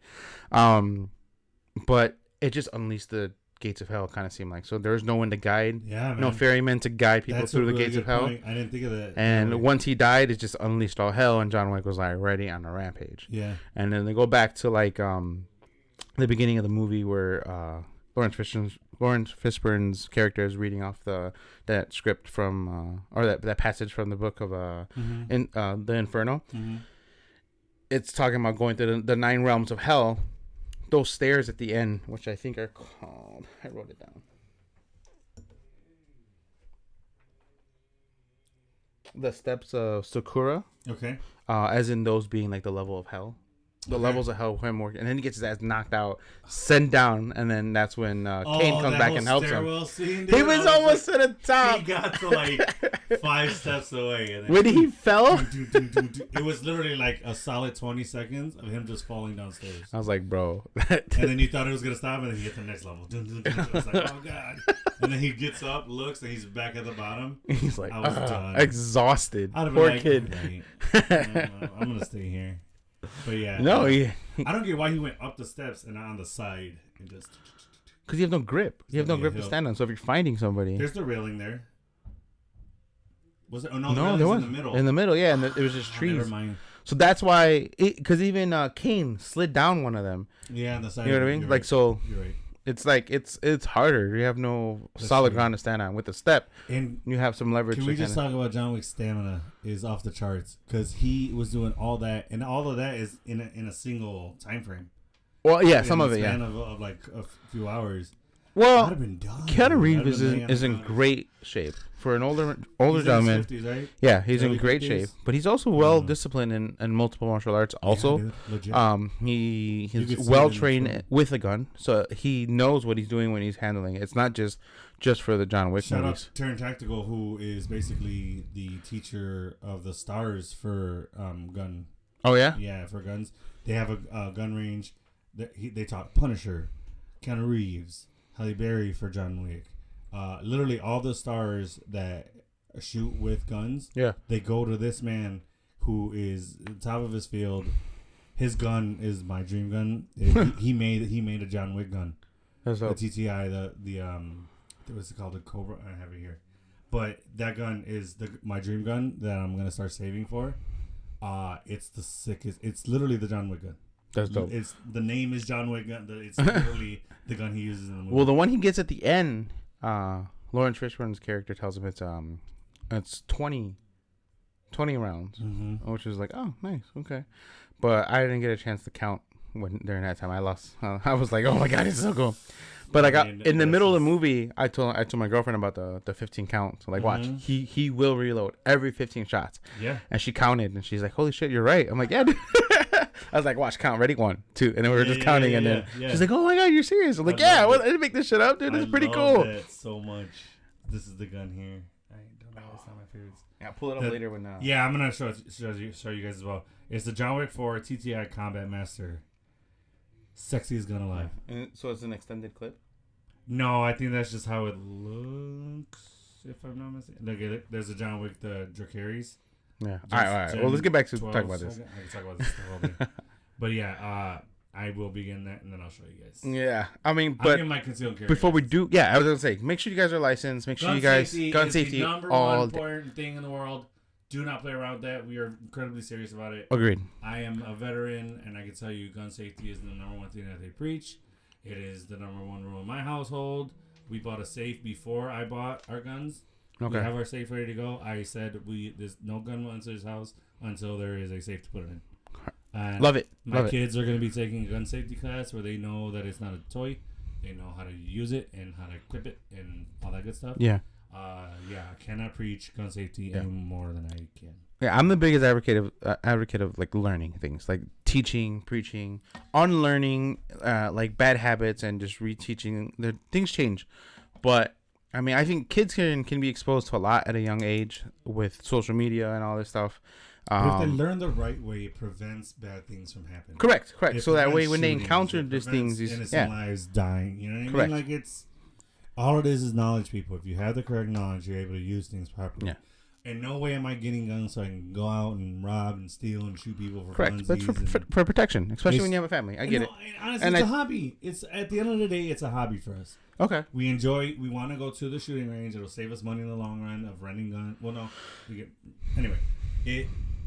[SPEAKER 1] But it just unleashed the gates of hell. Kind of seemed like, so there was no one to guide.
[SPEAKER 2] Yeah, man.
[SPEAKER 1] No ferryman to guide people through the gates of hell.
[SPEAKER 2] Point. I didn't think of that.
[SPEAKER 1] And once he died, it just unleashed all hell, and John Wick was like ready on a rampage.
[SPEAKER 2] Yeah.
[SPEAKER 1] And then they go back to like the beginning of the movie where Lawrence Fishburne's character is reading off that script from or that passage from the book of the Inferno.
[SPEAKER 2] Mm-hmm.
[SPEAKER 1] It's talking about going through the 9 realms of hell. Those stairs at the end, which I think are called, I wrote it down. The steps of Sakura.
[SPEAKER 2] Okay.
[SPEAKER 1] As in those being like the level of hell. The levels of hell him working, and then he gets his ass knocked out, sent down, and then that's when Kane comes back and helps him.
[SPEAKER 2] Scene, dude,
[SPEAKER 1] he was almost to the top.
[SPEAKER 2] He got to like 5 steps away. And then
[SPEAKER 1] when he fell,
[SPEAKER 2] it was literally like a solid 20 seconds of him just falling downstairs.
[SPEAKER 1] I was like, bro.
[SPEAKER 2] And then you thought it was gonna stop, and then he hit the next level. I was like, oh god. And then he gets up, looks, and he's back at the bottom.
[SPEAKER 1] He's like,
[SPEAKER 2] I was done.
[SPEAKER 1] Exhausted.
[SPEAKER 2] Poor
[SPEAKER 1] Kid.
[SPEAKER 2] Right. I'm gonna stay here. But yeah,
[SPEAKER 1] no,
[SPEAKER 2] I don't get why he went up the steps and not on the side and just.
[SPEAKER 1] Because you have no grip. You have no grip to stand on. So if you're finding somebody,
[SPEAKER 2] there's the railing there. Was it? Oh no,
[SPEAKER 1] there was
[SPEAKER 2] in the middle.
[SPEAKER 1] In the middle, yeah, and it was just trees.
[SPEAKER 2] Never mind.
[SPEAKER 1] So that's why, because even Kane slid down one of them.
[SPEAKER 2] Yeah, on the side.
[SPEAKER 1] You know what I mean? Like so.
[SPEAKER 2] You're right.
[SPEAKER 1] It's like it's harder. You have no solid ground to stand on. With the step, and you have some leverage.
[SPEAKER 2] Can we just talk about John Wick's stamina is off the charts because he was doing all that, and all of that is in a single time frame.
[SPEAKER 1] Well, yeah, some of it, yeah,
[SPEAKER 2] of like a few hours.
[SPEAKER 1] Well, Keanu Reeves is in great shape for an older gentleman.
[SPEAKER 2] 50s, right?
[SPEAKER 1] Yeah, he's in great shape, but he's also well disciplined in multiple martial arts. Also, he's well trained with a gun, so he knows what he's doing when he's handling it. It's not just for the John Wick
[SPEAKER 2] movies.
[SPEAKER 1] Shout
[SPEAKER 2] out Turn Tactical, who is basically the teacher of the stars for gun.
[SPEAKER 1] Oh yeah,
[SPEAKER 2] yeah, for guns. They have a gun range. They taught Punisher, Keanu Reeves, Halle Berry for John Wick. Literally all the stars that shoot with guns, they go to this man who is the top of his field. His gun is my dream gun. He made a John Wick gun.
[SPEAKER 1] That's
[SPEAKER 2] the TTI, what's it called? The Cobra. I have it here. But that gun is my dream gun that I'm gonna start saving for. It's the sickest. It's literally the John Wick gun.
[SPEAKER 1] That's dope.
[SPEAKER 2] The name is John Wick gun. It's literally the gun he uses in the movie.
[SPEAKER 1] Well, the one he gets at the end, Lawrence Fishburne's character tells him it's 20 rounds, which is like, oh, nice, okay. But I didn't get a chance to count during that time. I lost. I was like, oh my god, it's so cool. But I got in the middle of the movie. I told my girlfriend about the 15 count. So like, watch, he will reload every 15 shots.
[SPEAKER 2] Yeah.
[SPEAKER 1] And she counted, and she's like, holy shit, you're right. I'm like, yeah, dude. I was like, watch, count, ready, 1, 2, and then we were just counting, and then she's like, oh my god, you're serious? I'm like, yeah, I didn't make this shit up, dude. This is pretty cool.
[SPEAKER 2] That so much. This is the gun here. I don't know. It's not my favorites.
[SPEAKER 1] Yeah, pull it up later when.
[SPEAKER 2] Yeah, I'm gonna show you guys as well. It's the John Wick 4 TTI Combat Master. Sexiest gun alive.
[SPEAKER 1] And so it's an extended clip.
[SPEAKER 2] No, I think that's just how it looks. If I'm not mistaken, look, there's a John Wick, the Dracarys.
[SPEAKER 1] Yeah. All right. Well, let's get back to talking about this.
[SPEAKER 2] I can talk about this the whole thing. But yeah, I will begin that, and then I'll show you guys.
[SPEAKER 1] Yeah. I mean, but
[SPEAKER 2] my concealed carry
[SPEAKER 1] before we do, I was gonna say, make sure you guys are licensed. Make sure you guys gun safety.
[SPEAKER 2] The number one important thing in the world. Do not play around with that. We are incredibly serious about it.
[SPEAKER 1] Agreed.
[SPEAKER 2] I am a veteran, and I can tell you, gun safety is the number one thing that they preach. It is the number one rule in my household. We bought a safe before I bought our guns. Okay. We have our safe ready to go. I said there's no gun will enter this house until there is a safe to put it in. And
[SPEAKER 1] love it.
[SPEAKER 2] My kids are going to be taking a gun safety class where they know that it's not a toy. They know how to use it and how to equip it and all that good stuff.
[SPEAKER 1] Yeah.
[SPEAKER 2] I cannot preach gun safety any more than I can.
[SPEAKER 1] Yeah, I'm the biggest advocate of like learning things, like teaching, preaching, unlearning, like bad habits, and just reteaching. The things change, but I mean, I think kids can be exposed to a lot at a young age with social media and all this stuff.
[SPEAKER 2] But if they learn the right way, it prevents bad things from happening.
[SPEAKER 1] Correct. So that way, when they encounter these things,
[SPEAKER 2] innocent lives dying. You know what I mean? Like it's all it is knowledge, people. If you have the correct knowledge, you're able to use things properly. Yeah. In no way am I getting guns so I can go out and rob and steal and shoot people for
[SPEAKER 1] correct. But for protection, especially when you have a family. I get it.
[SPEAKER 2] Honestly, it's a hobby. It's at the end of the day, it's a hobby for us.
[SPEAKER 1] Okay.
[SPEAKER 2] We want to go to the shooting range. It'll save us money in the long run of renting guns. Well, no, anyway.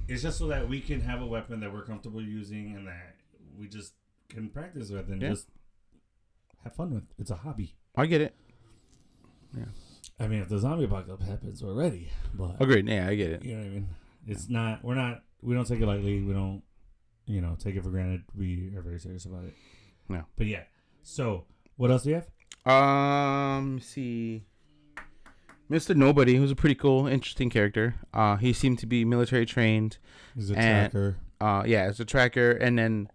[SPEAKER 2] It's just so that we can have a weapon that we're comfortable using and that we just can practice with and just have fun with. It's a hobby.
[SPEAKER 1] I get it. Yeah.
[SPEAKER 2] I mean, if the zombie apocalypse happens, we're ready. But
[SPEAKER 1] agreed. Yeah, I get it.
[SPEAKER 2] You know what I mean? It's not. We don't take it lightly. We don't. Take it for granted. We are very serious about it.
[SPEAKER 1] No.
[SPEAKER 2] But yeah. So, what else do you have?
[SPEAKER 1] Let's see. Mr. Nobody, who's a pretty cool, interesting character. He seemed to be military trained.
[SPEAKER 2] He's a tracker.
[SPEAKER 1] As a tracker, and then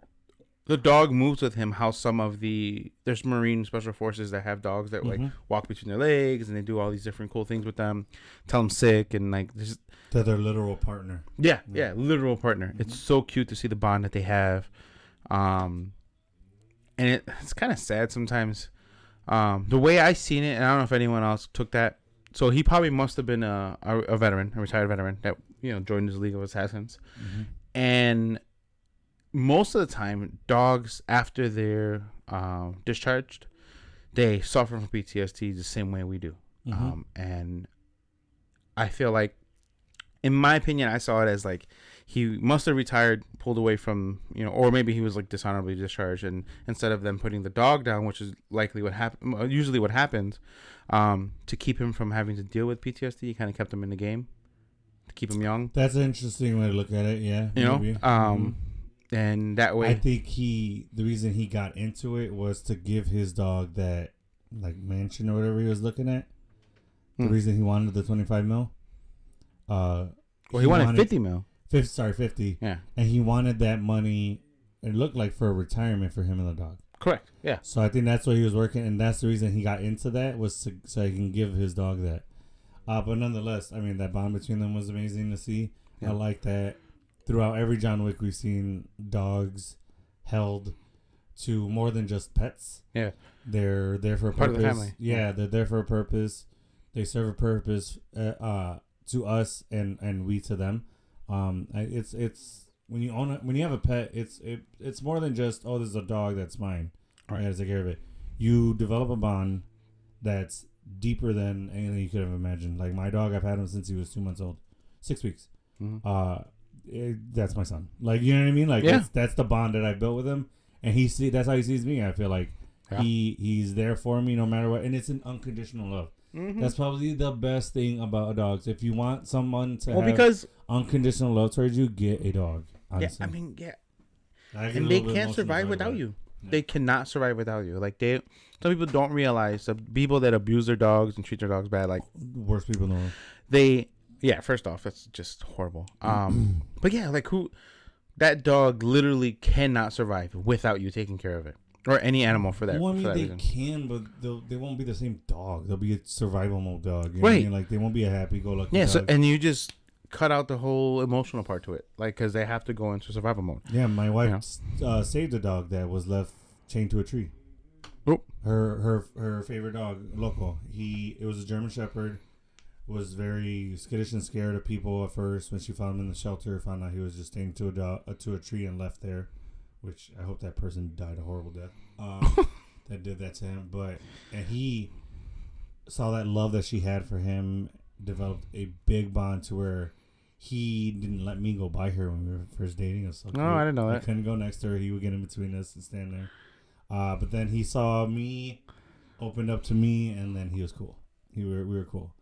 [SPEAKER 1] the dog moves with him. How some of there's Marine Special Forces that have dogs that like walk between their legs, and they do all these different cool things with them. Tell them sick and like this.
[SPEAKER 2] They're their literal partner.
[SPEAKER 1] Yeah, literal partner. Mm-hmm. It's so cute to see the bond that they have, and it's kind of sad sometimes. The way I seen it, and I don't know if anyone else took that. So he probably must have been a veteran, a retired veteran that joined his League of Assassins, and most of the time, dogs after they're discharged, they suffer from PTSD the same way we do, and I feel like, in my opinion, I saw it as like he must have retired, pulled away from or maybe he was like dishonorably discharged, and instead of them putting the dog down, which is likely what happened, usually what happens. To keep him from having to deal with PTSD, he kind of kept him in the game to keep him young.
[SPEAKER 2] That's an interesting way to look at it. Yeah, maybe.
[SPEAKER 1] And that way,
[SPEAKER 2] I think the reason he got into it was to give his dog that like mansion or whatever he was looking at. The reason he wanted the 25 mil.
[SPEAKER 1] He wanted 50 mil.
[SPEAKER 2] 50. Yeah, and he wanted that money. It looked like for a retirement for him and the dog.
[SPEAKER 1] Correct. Yeah.
[SPEAKER 2] So I think that's why he was working, and that's the reason he got into that was so he can give his dog that. But nonetheless, I mean that bond between them was amazing to see. Yeah. I like that. Throughout every John Wick, we've seen dogs held to more than just pets. Yeah. They're there for a purpose. Part of the family. Yeah, they're there for a purpose. They serve a purpose to us and we to them. It's. When you have a pet, it's more than just this is a dog that's mine. Right. I gotta take care of it. You develop a bond that's deeper than anything you could have imagined. Like my dog, I've had him since he was 2 months old, 6 weeks. That's my son. Like you know what I mean? Like that's the bond that I built with him, and that's how he sees me. I feel like he's there for me no matter what, and it's an unconditional love. Mm-hmm. That's probably the best thing about dogs. If you want someone to have unconditional love towards you, get a dog. Honestly.
[SPEAKER 1] Yeah, I mean, and they can't survive without you. Yeah. They cannot survive without you. Like some people don't realize the people that abuse their dogs and treat their dogs bad, like
[SPEAKER 2] worst people in the world.
[SPEAKER 1] First off, that's just horrible. But yeah, like that dog literally cannot survive without you taking care of it, or any animal for that.
[SPEAKER 2] Well, I mean, they
[SPEAKER 1] reason.
[SPEAKER 2] can, but they won't be the same dog. They'll be a survival mode dog. You know what I mean? Like they won't be a happy-go-lucky dog.
[SPEAKER 1] So and you just cut out the whole emotional part to it, like because they have to go into survival mode.
[SPEAKER 2] Yeah, my wife saved a dog that was left chained to a tree.
[SPEAKER 1] Oh.
[SPEAKER 2] Her favorite dog, Loco. It was a German Shepherd. Was very skittish and scared of people at first when she found him in the shelter. Found out he was just staying to a tree and left there, which I hope that person died a horrible death. That did that to him, and he saw that love that she had for him, developed a big bond to where he didn't let me go by her when we were first dating. It was so
[SPEAKER 1] No, I didn't know that.
[SPEAKER 2] I couldn't go next to her. He would get in between us and stand there. But then he saw me, opened up to me, and then he was cool. We were cool.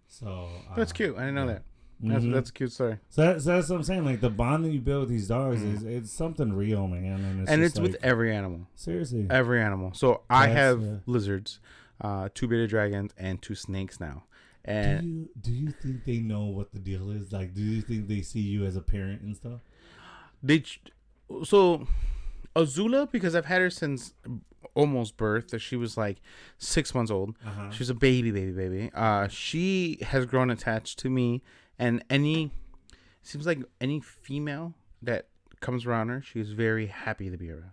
[SPEAKER 2] So
[SPEAKER 1] that's cute. I didn't know that. That's a cute story.
[SPEAKER 2] So that's what I'm saying. Like the bond that you build with these dogs is it's something real, man.
[SPEAKER 1] And it's with every animal.
[SPEAKER 2] Seriously,
[SPEAKER 1] every animal. So I have lizards, 2 bearded dragons, and 2 snakes now. And
[SPEAKER 2] do you think they know what the deal is? Like, do you think they see you as a parent and stuff?
[SPEAKER 1] So Azula, because I've had her since almost birth, that she was like 6 months old. She was a baby. She has grown attached to me, and seems like any female that comes around her, she is very happy to be around.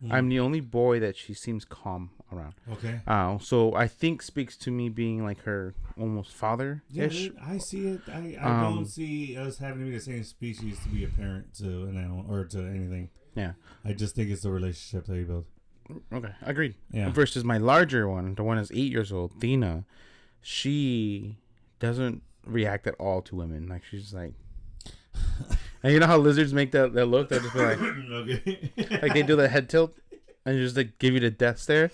[SPEAKER 1] I'm the only boy that she seems calm around.
[SPEAKER 2] Okay.
[SPEAKER 1] So I think speaks to me being like her almost father-ish.
[SPEAKER 2] Yeah, I see it. I don't see us having to be the same species to be a parent to an animal or to anything.
[SPEAKER 1] Yeah.
[SPEAKER 2] I just think it's the relationship that you build.
[SPEAKER 1] Okay, agreed.
[SPEAKER 2] Yeah.
[SPEAKER 1] Versus my larger one, the one that's 8 years old, Thina, she doesn't react at all to women. Like, she's just like... And you know how lizards make that look? They'll just be like...
[SPEAKER 2] Okay.
[SPEAKER 1] Like, they do the head tilt and just, like, give you the death stare.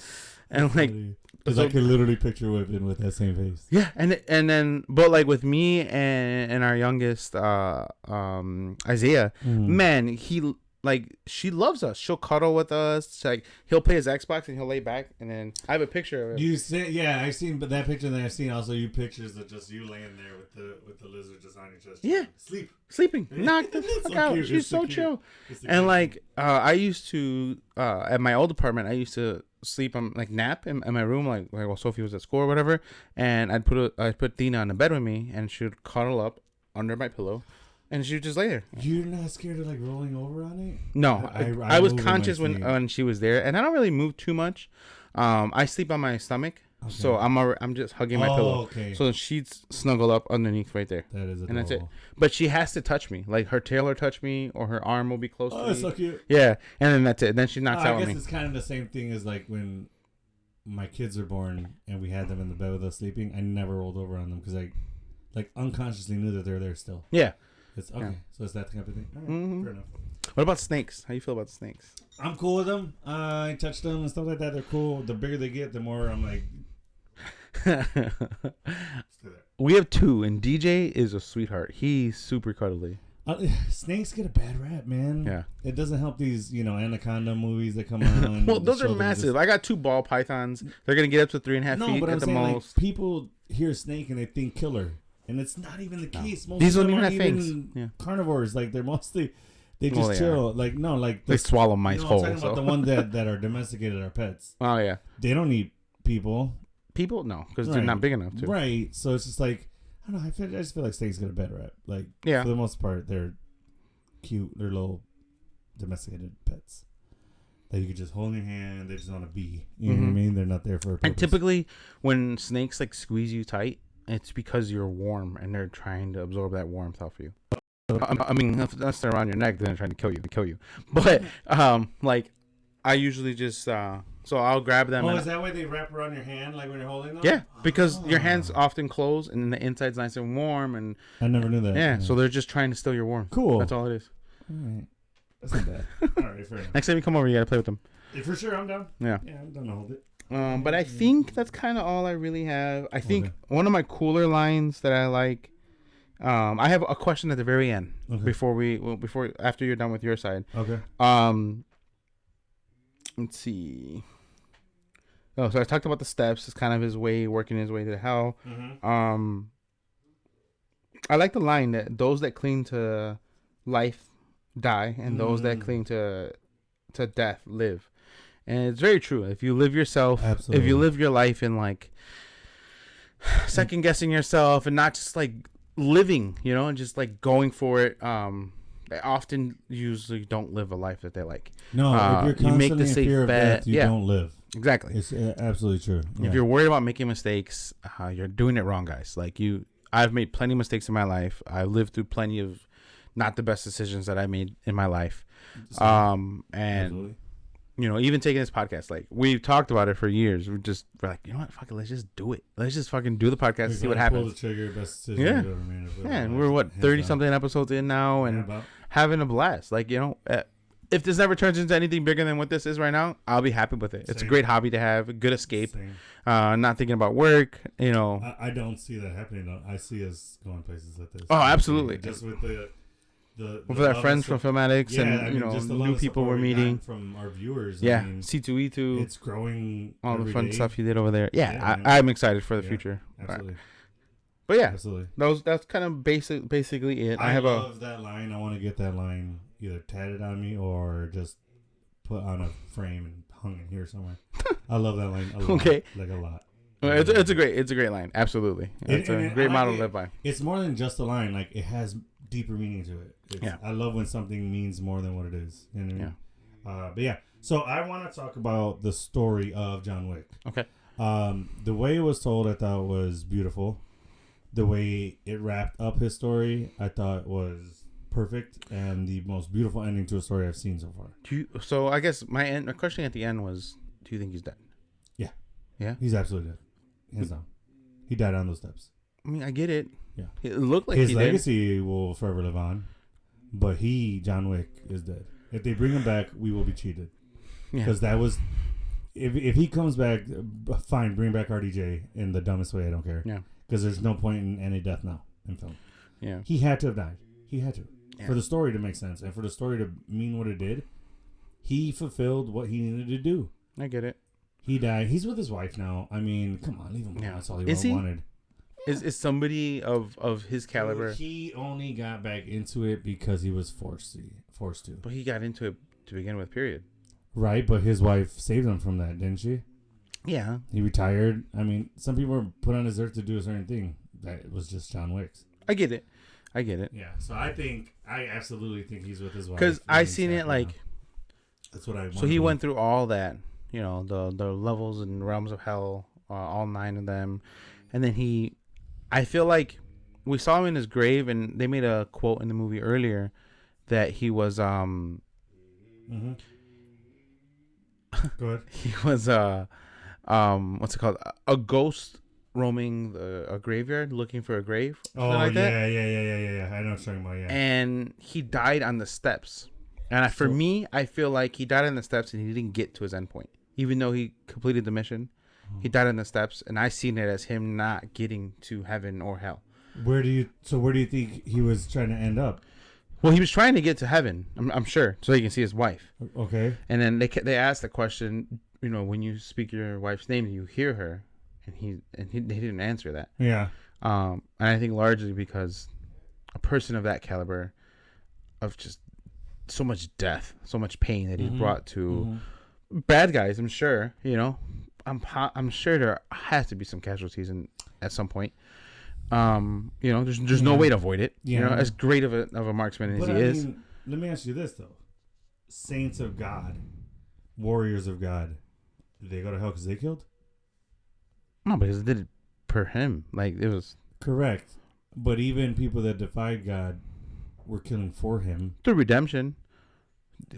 [SPEAKER 1] And, like...
[SPEAKER 2] Because I can literally picture women with that same face.
[SPEAKER 1] Yeah, and then... But, like, with me and our youngest, Isaiah, man, he... Like, she loves us. She'll cuddle with us. Like, he'll play his Xbox and he'll lay back. And then I have a picture of it.
[SPEAKER 2] Yeah, I've seen, but that picture that I've seen also you pictures of just you laying there with the lizard just on your chest.
[SPEAKER 1] Yeah, sleeping. Knock the fuck out.
[SPEAKER 2] Cute.
[SPEAKER 1] She's so chill. And like, I used to at my old apartment, I used to sleep on like nap in my room, like while Sophie was at school or whatever. And I'd put Dina on the bed with me, and she would cuddle up under my pillow. And she would just lay there.
[SPEAKER 2] You're not scared of like rolling over on it?
[SPEAKER 1] No, I was conscious when she was there, and I don't really move too much. I sleep on my stomach, so I'm just hugging my pillow.
[SPEAKER 2] Okay.
[SPEAKER 1] So she's snuggled up underneath right there.
[SPEAKER 2] That is adorable.
[SPEAKER 1] And that's it. But she has to touch me, like her tail will touch me, or her arm will be close to me.
[SPEAKER 2] That's so cute.
[SPEAKER 1] Yeah, and then that's it. And then she knocks out on me.
[SPEAKER 2] I guess it's kind of the same thing as like when my kids were born and we had them in the bed with us sleeping. I never rolled over on them because I like unconsciously knew that they're there still.
[SPEAKER 1] Yeah.
[SPEAKER 2] It's okay. Yeah. So it's that type of thing. All right, fair enough.
[SPEAKER 1] What about snakes? How you feel about snakes?
[SPEAKER 2] I'm cool with them. I touch them and stuff like that. They're cool. The bigger they get, the more I'm like. Let's do that.
[SPEAKER 1] We have 2, and DJ is a sweetheart. He's super cuddly.
[SPEAKER 2] Snakes get a bad rap, man.
[SPEAKER 1] Yeah.
[SPEAKER 2] It doesn't help these, anaconda movies that come on.
[SPEAKER 1] Well, those are massive. I got 2 ball pythons. They're gonna get up to 3.5 feet
[SPEAKER 2] but
[SPEAKER 1] at
[SPEAKER 2] I'm
[SPEAKER 1] the
[SPEAKER 2] saying,
[SPEAKER 1] most.
[SPEAKER 2] Like, people hear snake and they think killer. And it's not even the case. Most
[SPEAKER 1] These
[SPEAKER 2] of
[SPEAKER 1] don't
[SPEAKER 2] them
[SPEAKER 1] even have fangs. Yeah.
[SPEAKER 2] Carnivores, like they're mostly, they just chill. Like no, like
[SPEAKER 1] they swallow mice whole.
[SPEAKER 2] I'm talking about the one that are domesticated, are pets.
[SPEAKER 1] Oh yeah.
[SPEAKER 2] They don't eat people.
[SPEAKER 1] People no, because they're not big enough to.
[SPEAKER 2] Right. So it's just like I don't know. I just feel like snakes get a bad rap. Like for the most part, they're cute. They're little domesticated pets that you could just hold in your hand. They just want to be. You know what I mean? They're not there for a purpose.
[SPEAKER 1] And typically, when snakes like squeeze you tight, it's because you're warm and they're trying to absorb that warmth off you. I mean, unless they're around your neck, then they're trying to kill you. But like, I usually just so I'll grab them.
[SPEAKER 2] Oh, is that why they wrap around your hand, like when you're holding them?
[SPEAKER 1] Yeah, because your hands often close and the inside's nice and warm. And
[SPEAKER 2] I never knew that.
[SPEAKER 1] Yeah, so they're just trying to steal your warmth.
[SPEAKER 2] Cool.
[SPEAKER 1] That's all it is.
[SPEAKER 2] All right, that's not bad. All right, fair enough.
[SPEAKER 1] Next time you come over, you gotta play with them.
[SPEAKER 2] Yeah, for sure, I'm down.
[SPEAKER 1] Yeah,
[SPEAKER 2] I'm down to hold it.
[SPEAKER 1] But I think that's kind of all I really have. I think one of my cooler lines that I like. I have a question at the very end after you're done with your side.
[SPEAKER 2] Okay.
[SPEAKER 1] Let's see. Oh, so I talked about the steps. It's kind of his way, working his way to hell. Mm-hmm. I like the line that those that cling to life die, and those that cling to death live. And it's very true. If you live yourself,
[SPEAKER 2] Absolutely.
[SPEAKER 1] If you live your life in like second guessing yourself and not just like living, and just like going for it, they often usually don't live a life that they like.
[SPEAKER 2] No, if you're constantly in fear of death, you don't live.
[SPEAKER 1] Exactly.
[SPEAKER 2] It's absolutely true.
[SPEAKER 1] If you're worried about making mistakes, you're doing it wrong, guys. Like I've made plenty of mistakes in my life. I've lived through plenty of not the best decisions that I made in my life. And absolutely. Even taking this podcast, like we've talked about it for years. We're like, you know what, fuck it, let's just do it. Let's just fucking do the podcast and see what happens. Pull the trigger, best decision you've ever made. Yeah, and we're 30-something episodes in now, and having a blast. Like, if this never turns into anything bigger than what this is right now, I'll be happy with it. It's a great hobby to have, a good escape. Not thinking about work.
[SPEAKER 2] I don't see that happening though. I see us going places like this.
[SPEAKER 1] Oh, absolutely.
[SPEAKER 2] Just with
[SPEAKER 1] with our friends from Film Addicts and just new people we're meeting
[SPEAKER 2] from our viewers.
[SPEAKER 1] Yeah, C2E2.
[SPEAKER 2] It's growing.
[SPEAKER 1] All the fun stuff you did over there. Yeah, I'm excited for the future.
[SPEAKER 2] Absolutely.
[SPEAKER 1] But yeah,
[SPEAKER 2] absolutely.
[SPEAKER 1] That's kind of basically it.
[SPEAKER 2] I love that line. I want to get that line either tatted on me or just put on a frame and hung in here somewhere. I love that line a lot. Okay, like a lot.
[SPEAKER 1] It's a great line. Absolutely, it's a great model to live by.
[SPEAKER 2] It's more than just a line. Like it has deeper meaning to it. I love when something means more than what it is. You know what I mean? But yeah, so I want to talk about the story of John Wick.
[SPEAKER 1] Okay.
[SPEAKER 2] The way it was told, I thought was beautiful. The way it wrapped up his story, I thought was perfect and the most beautiful ending to a story I've seen so far.
[SPEAKER 1] So I guess my question at the end was, do you think he's dead? Yeah. Yeah?
[SPEAKER 2] He's absolutely dead. Hands down. He died on those steps.
[SPEAKER 1] I mean, I get it.
[SPEAKER 2] Yeah.
[SPEAKER 1] It looked like
[SPEAKER 2] his legacy will forever live on, but John Wick, is dead. If they bring him back, we will be cheated. Because that was... If he comes back, fine, bring back RDJ in the dumbest way, I don't care. Yeah. Because there's no point in any death now in film. Yeah. He had to have died. He had to. Yeah. For the story to make sense and for the story to mean what it did, he fulfilled what he needed to do.
[SPEAKER 1] I get it.
[SPEAKER 2] He died. He's with his wife now. I mean, come on, leave him alone. Yeah. That's all he wanted.
[SPEAKER 1] Is somebody of his caliber?
[SPEAKER 2] He only got back into it because he was forced to.
[SPEAKER 1] But he got into it to begin with, period.
[SPEAKER 2] Right, but his wife saved him from that, didn't she?
[SPEAKER 1] Yeah.
[SPEAKER 2] He retired. I mean, some people were put on this earth to do a certain thing. That was just John Wick's.
[SPEAKER 1] I get it.
[SPEAKER 2] Yeah, so I absolutely think he's with his wife.
[SPEAKER 1] Because I seen it like...
[SPEAKER 2] That's what I want.
[SPEAKER 1] So he went through all that, the levels and realms of hell, all 9 of them. And then I feel like we saw him in his grave, and they made a quote in the movie earlier that he was...
[SPEAKER 2] Mm-hmm. Go ahead.
[SPEAKER 1] He was what's it called? A ghost roaming a graveyard looking for a grave.
[SPEAKER 2] Oh like yeah. I know what you're talking about. Yeah.
[SPEAKER 1] And he died on the steps. And for me, I feel like he died on the steps and he didn't get to his endpoint, even though he completed the mission. He died on the steps, and I seen it as him not getting to heaven or hell.
[SPEAKER 2] Where do you think he was trying to end up?
[SPEAKER 1] Well, he was trying to get to heaven, I'm sure, so he can see his wife.
[SPEAKER 2] Okay.
[SPEAKER 1] And then they asked the question, when you speak your wife's name, do you hear her? And he didn't answer that.
[SPEAKER 2] Yeah.
[SPEAKER 1] And I think largely because a person of that caliber, of just so much death, so much pain that he brought to bad guys, I'm sure. I'm sure there has to be some casualties at some point. There's no way to avoid it. As great of a marksman as he is.
[SPEAKER 2] Let me ask you this though: saints of God, warriors of God, did they go to hell because they killed?
[SPEAKER 1] No, because they did it per him. Like it was
[SPEAKER 2] correct. But even people that defied God were killing for him.
[SPEAKER 1] The redemption.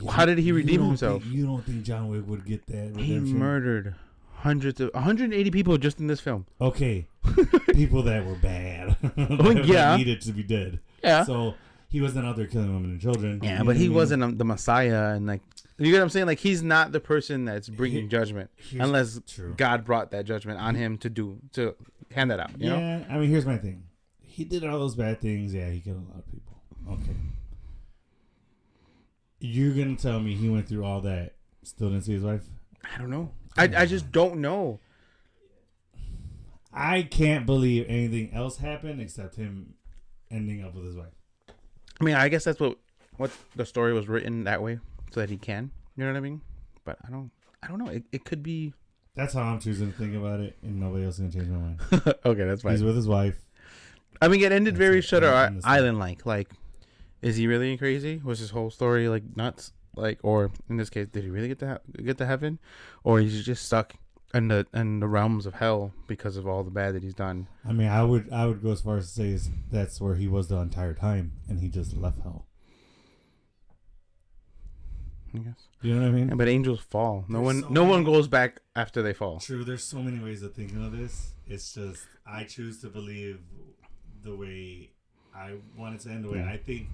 [SPEAKER 1] How did he redeem himself?
[SPEAKER 2] You don't think John Wick would get that redemption?
[SPEAKER 1] He murdered 180 people just in this film.
[SPEAKER 2] Okay. People that were bad. That needed to be dead. Yeah. So he wasn't out there killing women and children.
[SPEAKER 1] Yeah, but he wasn't the Messiah, and like, you get what I'm saying? Like, he's not the person that's bringing judgment unless God brought that judgment on him to hand that out. You know?
[SPEAKER 2] I mean, here's my thing. He did all those bad things. Yeah, he killed a lot of people. Okay. You're gonna tell me he went through all that, still didn't see his wife?
[SPEAKER 1] I don't know. I just don't know.
[SPEAKER 2] I can't believe anything else happened except him ending up with his wife.
[SPEAKER 1] I mean, I guess that's what the story was written that way, so that he can. You know what I mean? But I don't know. It could be.
[SPEAKER 2] That's how I'm choosing to think about it, and nobody else is gonna change my mind.
[SPEAKER 1] Okay, that's fine.
[SPEAKER 2] He's with his wife.
[SPEAKER 1] I mean, it ended very Shutter Island like. Is he really crazy? Was his whole story like nuts? like, or in this case, did he really get to heaven, or he's just stuck in the realms of hell because of all the bad that he's done?
[SPEAKER 2] I mean, I would go as far as to say that's where he was the entire time, and he just left hell.
[SPEAKER 1] I guess.
[SPEAKER 2] You know what I mean?
[SPEAKER 1] Yeah, but angels fall. No
[SPEAKER 2] There's
[SPEAKER 1] one goes back after they fall.
[SPEAKER 2] True. There's so many ways of thinking of this. It's just I choose to believe the way I want it to end, the way I think.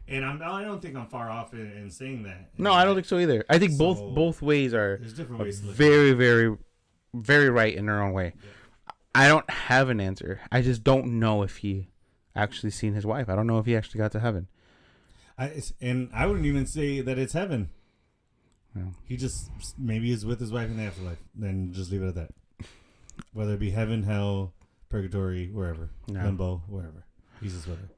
[SPEAKER 2] And I don't think I'm far off in saying that.
[SPEAKER 1] No, I don't think so either. I think both ways are
[SPEAKER 2] there's different ways to look
[SPEAKER 1] very, very, very right in their own way. Yeah. I don't have an answer. I just don't know if he actually seen his wife. I don't know if he actually got to heaven.
[SPEAKER 2] And I wouldn't even say that it's heaven.
[SPEAKER 1] Yeah.
[SPEAKER 2] He just maybe is with his wife in the afterlife. Then just leave it at that. Whether it be heaven, hell, purgatory, wherever, limbo, wherever. He's just with her.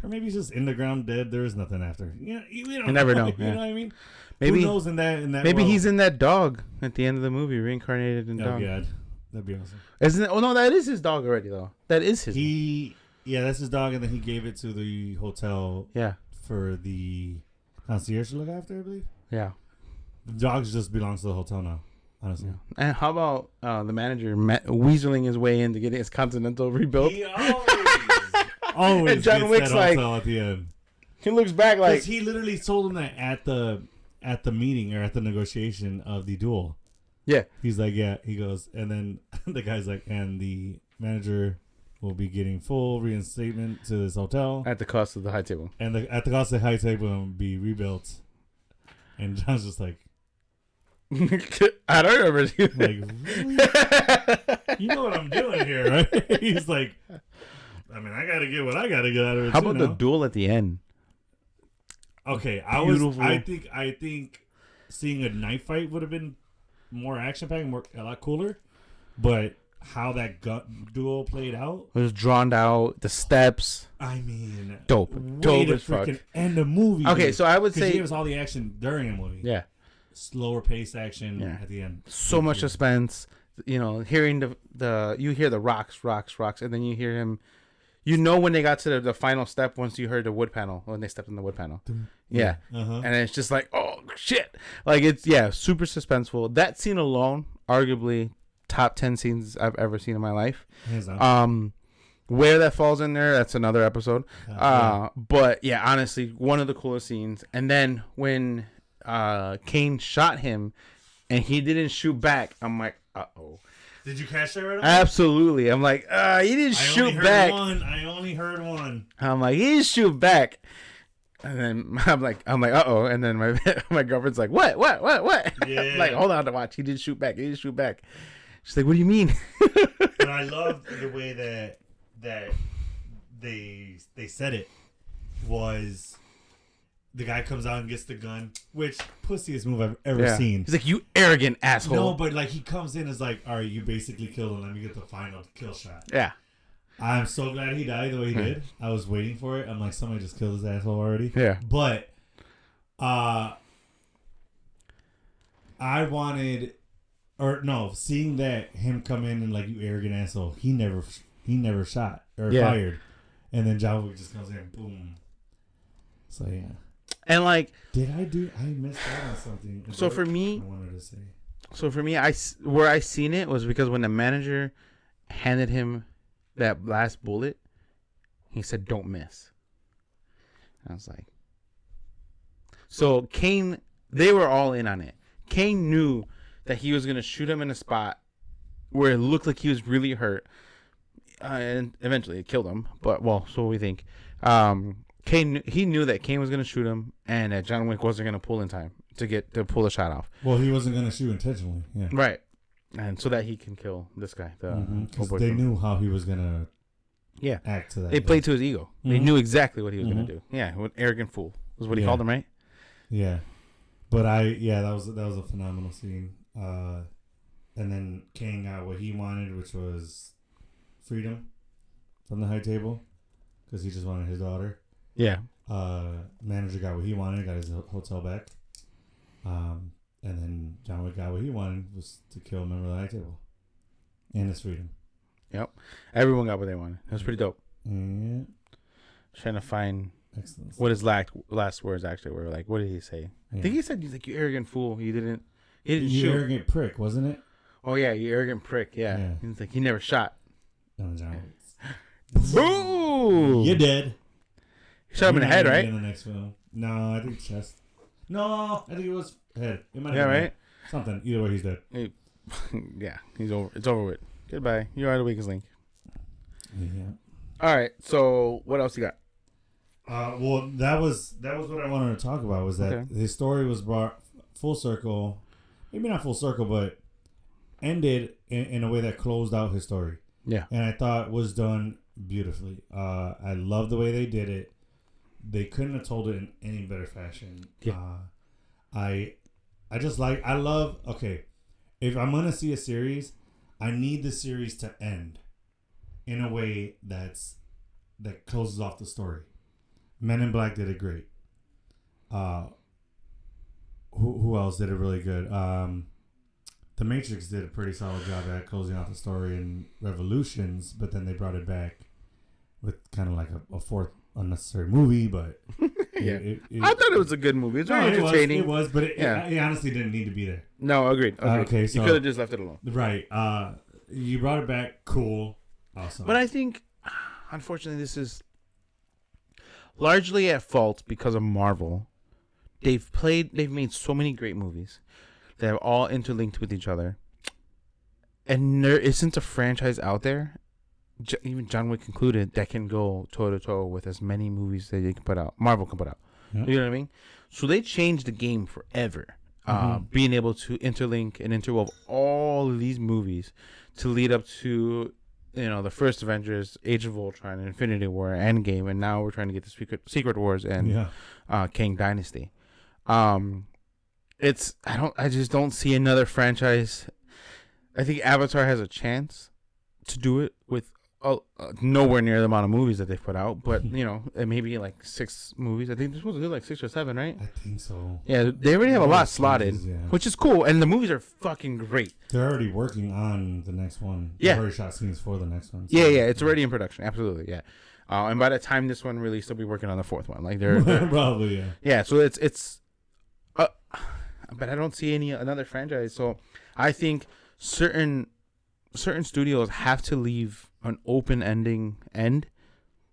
[SPEAKER 2] Or maybe he's just in the ground dead. There is nothing after. You know, we don't
[SPEAKER 1] never know.
[SPEAKER 2] You
[SPEAKER 1] Yeah.
[SPEAKER 2] know what I mean?
[SPEAKER 1] Maybe,
[SPEAKER 2] who knows in that
[SPEAKER 1] maybe
[SPEAKER 2] world?
[SPEAKER 1] He's in that dog at the end of the movie, reincarnated in dog.
[SPEAKER 2] Oh, God. That'd be awesome.
[SPEAKER 1] Isn't it? Oh, no, that is his dog already, though. That is his.
[SPEAKER 2] Yeah, that's his dog, and then he gave it to the hotel for the concierge to look after, I believe.
[SPEAKER 1] Yeah.
[SPEAKER 2] The dog just belongs to the hotel now, honestly.
[SPEAKER 1] Yeah. And how about the manager weaseling his way in to get his Continental rebuilt?
[SPEAKER 2] He always
[SPEAKER 1] and John
[SPEAKER 2] gets
[SPEAKER 1] Wick's
[SPEAKER 2] that
[SPEAKER 1] like,
[SPEAKER 2] hotel at the end.
[SPEAKER 1] He looks back like...
[SPEAKER 2] He literally told him that at the meeting or at the negotiation of the duel.
[SPEAKER 1] Yeah.
[SPEAKER 2] He's like, yeah. He goes, and then the guy's like, and the manager will be getting full reinstatement to this hotel.
[SPEAKER 1] At the cost of the high table.
[SPEAKER 2] And at the cost of the high table will be rebuilt. And John's just like...
[SPEAKER 1] I don't remember.
[SPEAKER 2] Like, really? You know what I'm doing here, right? He's like, I mean, I got to get what I got to get out of it.
[SPEAKER 1] How about the duel at the end?
[SPEAKER 2] Okay,
[SPEAKER 1] Beautiful.
[SPEAKER 2] I think seeing a knife fight would have been more action packed, a lot cooler. But how that duel played out,
[SPEAKER 1] it was drawn out. The steps.
[SPEAKER 2] I mean,
[SPEAKER 1] dope as fuck.
[SPEAKER 2] End the movie.
[SPEAKER 1] Okay,
[SPEAKER 2] dude.
[SPEAKER 1] So I would say
[SPEAKER 2] he gave us all the action during the movie.
[SPEAKER 1] Yeah.
[SPEAKER 2] Slower pace action at the end.
[SPEAKER 1] So much suspense. You know, hearing you hear the rocks, and then you hear him. You know when they got to the final step once you heard the wood panel, when they stepped in the wood panel. Yeah.
[SPEAKER 2] Uh-huh.
[SPEAKER 1] And it's just like, oh, shit. Like, it's, super suspenseful. That scene alone, arguably top 10 scenes I've ever seen in my life. Where that falls in there, that's another episode. But, yeah, honestly, one of the coolest scenes. And then when Kane shot him and he didn't shoot back, I'm like, uh-oh.
[SPEAKER 2] Did you catch that right away?
[SPEAKER 1] Absolutely. I'm like, he didn't shoot back.
[SPEAKER 2] I only heard one.
[SPEAKER 1] I'm like, he didn't shoot back. And then I'm like, uh-oh. And then my girlfriend's like, what?
[SPEAKER 2] Yeah.
[SPEAKER 1] I'm like, hold on to watch. He didn't shoot back. She's like, what do you mean?
[SPEAKER 2] But I love the way that they said it was... The guy comes out and gets the gun, which pussiest move I've ever seen.
[SPEAKER 1] He's like, you arrogant asshole.
[SPEAKER 2] No, but like he comes in as like, all right, you basically killed him. Let me get the final kill shot.
[SPEAKER 1] Yeah.
[SPEAKER 2] I'm so glad he died the way he did. I was waiting for it. I'm like, somebody just killed his asshole already.
[SPEAKER 1] Yeah.
[SPEAKER 2] But I wanted, seeing that him come in and like, you arrogant asshole, he never shot or fired. And then John Wick just comes in, boom. So yeah.
[SPEAKER 1] And like,
[SPEAKER 2] I missed out on something.
[SPEAKER 1] So for me,
[SPEAKER 2] I wanted to say.
[SPEAKER 1] So for me, where I seen it was because when the manager handed him that last bullet, he said, "Don't miss." And I was like, so Kane, they were all in on it. Kane knew that he was gonna shoot him in a spot where it looked like he was really hurt, and eventually it killed him. But so we think. Kane, he knew that Kane was going to shoot him and that John Wick wasn't going to pull in time to pull the shot off.
[SPEAKER 2] Well, he wasn't going to shoot intentionally. Yeah.
[SPEAKER 1] Right. And so that he can kill this guy.
[SPEAKER 2] Because they knew how he was going to act to that.
[SPEAKER 1] They played to his ego. They knew exactly what he was going to do. Yeah. What arrogant fool was what he called him, right?
[SPEAKER 2] Yeah. But that was a phenomenal scene. And then Kane got what he wanted, which was freedom from the high table because he just wanted his daughter.
[SPEAKER 1] Yeah.
[SPEAKER 2] Manager got what he wanted, got his hotel back. And then John Wick got what he wanted, was to kill a member of the high table. And his freedom.
[SPEAKER 1] Yep. Everyone got what they wanted. That was pretty dope.
[SPEAKER 2] Yeah.
[SPEAKER 1] Trying to find
[SPEAKER 2] Excellent.
[SPEAKER 1] What his last words actually were like. What did he say?
[SPEAKER 2] Yeah.
[SPEAKER 1] I think he said, "He's like, you arrogant fool. He didn't
[SPEAKER 2] You
[SPEAKER 1] shoot."
[SPEAKER 2] arrogant prick, wasn't it?
[SPEAKER 1] Oh yeah, you arrogant prick. Yeah.
[SPEAKER 2] Yeah.
[SPEAKER 1] He's like, he never shot.
[SPEAKER 2] No, John.
[SPEAKER 1] Boo!
[SPEAKER 2] You're dead.
[SPEAKER 1] He shot him in the head,
[SPEAKER 2] In
[SPEAKER 1] right?
[SPEAKER 2] the next film. No, I think chest. No, I think it was head. It might
[SPEAKER 1] Yeah,
[SPEAKER 2] have been
[SPEAKER 1] right.
[SPEAKER 2] something. Either way, he's dead.
[SPEAKER 1] Yeah, he's over. It's over with. Goodbye. You are the weakest link.
[SPEAKER 2] Yeah.
[SPEAKER 1] All right. So what else you got?
[SPEAKER 2] Well, that was what I wanted to talk about. Was that
[SPEAKER 1] Okay.
[SPEAKER 2] his story was brought full circle, maybe not full circle, but ended in a way that closed out his story.
[SPEAKER 1] Yeah.
[SPEAKER 2] And I thought was done beautifully. I love the way they did it. They couldn't have told it in any better fashion.
[SPEAKER 1] Yeah.
[SPEAKER 2] I just like, I love, okay, if I'm going to see a series, I need the series to end in a way that closes off the story. Men in Black did it great. Who else did it really good? The Matrix did a pretty solid job at closing out the story in Revolutions, but then they brought it back with kind of like a fourth unnecessary movie. But
[SPEAKER 1] Yeah. I thought it was a good movie. It's very entertaining.
[SPEAKER 2] It was, but it
[SPEAKER 1] Yeah.
[SPEAKER 2] honestly didn't need to be there.
[SPEAKER 1] No, agreed.
[SPEAKER 2] Okay, so
[SPEAKER 1] you could have just left it alone.
[SPEAKER 2] right. You brought it back. Cool. Awesome.
[SPEAKER 1] But I think, unfortunately, this is largely at fault because of Marvel. They've made so many great movies that are all interlinked with each other, and there isn't a franchise out there, even John Wick included, that can go toe to toe with as many movies that they can put out. Marvel can put out.
[SPEAKER 2] Yeah.
[SPEAKER 1] You know what I mean? So they changed the game forever. Being able to interlink and interwove all of these movies to lead up to, the first Avengers, Age of Ultron, Infinity War, Endgame, and now we're trying to get the Secret Wars and Kang Dynasty. I just don't see another franchise. I think Avatar has a chance to do it with nowhere near the amount of movies that they've put out, but maybe like 6 movies. I think they're supposed to do like 6 or 7, right?
[SPEAKER 2] I think so.
[SPEAKER 1] Yeah, they already have a lot slotted,
[SPEAKER 2] Yeah.
[SPEAKER 1] which is cool, and the movies are fucking great.
[SPEAKER 2] They're already working on the next one.
[SPEAKER 1] Yeah.
[SPEAKER 2] They've already shot scenes for the next one. So.
[SPEAKER 1] Yeah, it's already in production. Absolutely, yeah. And by the time this one released, they'll be working on the 4th one. Like they're
[SPEAKER 2] probably, yeah.
[SPEAKER 1] yeah. So it's but I don't see another franchise. So I think certain studios have to leave an open end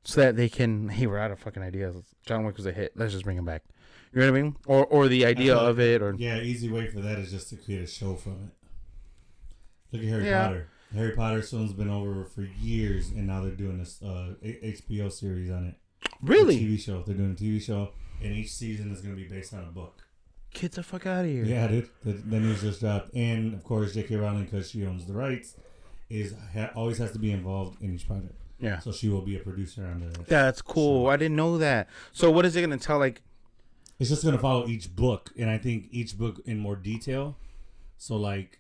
[SPEAKER 1] so that they can, hey, we're out of fucking ideas. John Wick was a hit. Let's just bring him back. You know what I mean? Or the idea of it, or
[SPEAKER 2] yeah, easy way for that is just to create a show from it. Look at Harry
[SPEAKER 1] Yeah.
[SPEAKER 2] Potter. Harry Potter's film's been over for years, and now they're doing this HBO series on it.
[SPEAKER 1] really
[SPEAKER 2] A TV show. They're doing a TV show, and each season is going to be based on a book.
[SPEAKER 1] get the fuck out of here.
[SPEAKER 2] Yeah, dude. The news just dropped, and of course, J.K. Rowling, because she owns the rights, always has to be involved in each project.
[SPEAKER 1] Yeah.
[SPEAKER 2] So she will be a producer on the.
[SPEAKER 1] That's cool. I didn't know that. So what is it gonna tell? Like,
[SPEAKER 2] It's just going to follow each book, and I think each book in more detail. So like,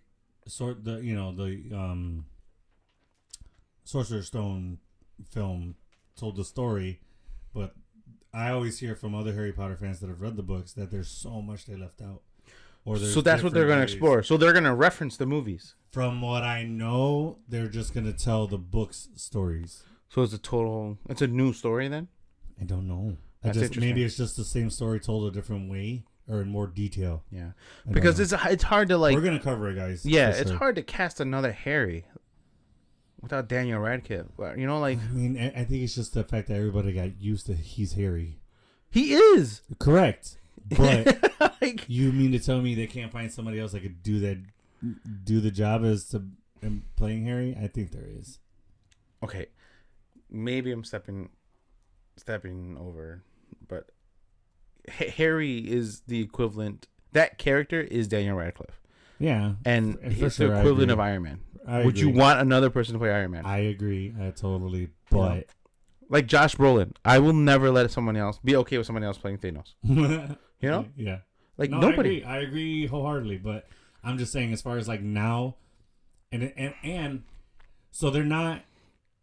[SPEAKER 2] Sorcerer's Stone film told the story, but I always hear from other Harry Potter fans that have read the books that there's so much they left out.
[SPEAKER 1] so that's what they're gonna explore. So they're gonna reference the movies.
[SPEAKER 2] From what I know, they're just gonna tell the books stories.
[SPEAKER 1] So it's a new story then.
[SPEAKER 2] I don't know.
[SPEAKER 1] That's interesting.
[SPEAKER 2] Maybe it's just the same story told a different way or in more detail.
[SPEAKER 1] Yeah,
[SPEAKER 2] I don't
[SPEAKER 1] because
[SPEAKER 2] know.
[SPEAKER 1] it's hard to like.
[SPEAKER 2] We're gonna cover it, guys.
[SPEAKER 1] Yeah,
[SPEAKER 2] for
[SPEAKER 1] it's
[SPEAKER 2] sure.
[SPEAKER 1] hard to cast another Harry without Daniel Radcliffe. You know, like
[SPEAKER 2] I mean, I think it's just the fact that everybody got used to he's Harry.
[SPEAKER 1] he is.
[SPEAKER 2] Correct, but
[SPEAKER 1] Like,
[SPEAKER 2] you mean to tell me they can't find somebody else that could do the job as to playing Harry? I think there is.
[SPEAKER 1] okay, maybe I'm stepping over, but Harry is the equivalent. That character is Daniel Radcliffe,
[SPEAKER 2] Yeah,
[SPEAKER 1] and
[SPEAKER 2] for
[SPEAKER 1] it's
[SPEAKER 2] sure,
[SPEAKER 1] the
[SPEAKER 2] I
[SPEAKER 1] equivalent
[SPEAKER 2] agree.
[SPEAKER 1] of Iron Man.
[SPEAKER 2] I
[SPEAKER 1] Would you
[SPEAKER 2] agree.
[SPEAKER 1] want another person to play Iron Man?
[SPEAKER 2] I agree. I totally. But
[SPEAKER 1] Like Josh Brolin, I will never let someone else be okay with someone else playing Thanos. You know,
[SPEAKER 2] yeah.
[SPEAKER 1] like
[SPEAKER 2] No,
[SPEAKER 1] nobody.
[SPEAKER 2] I agree wholeheartedly. But I'm just saying, as far as like now, and so they're not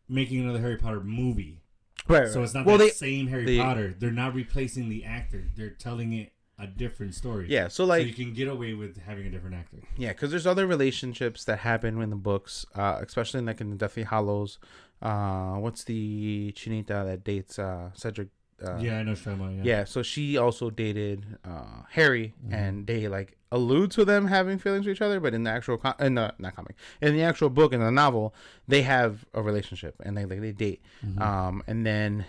[SPEAKER 2] making another Harry Potter movie.
[SPEAKER 1] Right.
[SPEAKER 2] So it's not
[SPEAKER 1] well,
[SPEAKER 2] the same Harry Potter. They're not replacing the actor. They're telling it a different story.
[SPEAKER 1] Yeah. So
[SPEAKER 2] So
[SPEAKER 1] like,
[SPEAKER 2] you can get away with having a different actor.
[SPEAKER 1] yeah, because there's other relationships that happen in the books, especially in like in the Deathly Hallows. What's the Chinita that dates Cedric
[SPEAKER 2] Yeah, I know what you're talking about.
[SPEAKER 1] Yeah, so she also dated Harry, and they like allude to them having feelings for each other, but in the actual not comic, in the actual book, in the novel, they have a relationship and they date. And then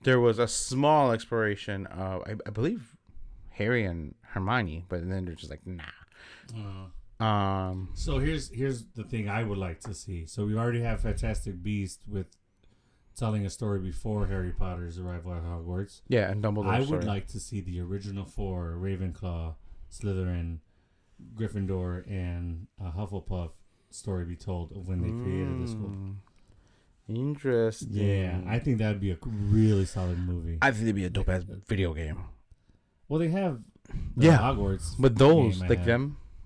[SPEAKER 1] there was a small exploration of I believe Harry and Hermione, but then they're just like nah.
[SPEAKER 2] So here's the thing I would like to see. So we already have Fantastic Beast with telling a story before Harry Potter's arrival at Hogwarts.
[SPEAKER 1] Yeah, and Dumbledore.
[SPEAKER 2] I would like to see the original 4: Ravenclaw, Slytherin, Gryffindor, and Hufflepuff story be told of when they created the school.
[SPEAKER 1] Interesting.
[SPEAKER 2] Yeah, I think that'd be a really solid movie.
[SPEAKER 1] I think it'd be a dope ass video game.
[SPEAKER 2] Well, they have Hogwarts,
[SPEAKER 1] but those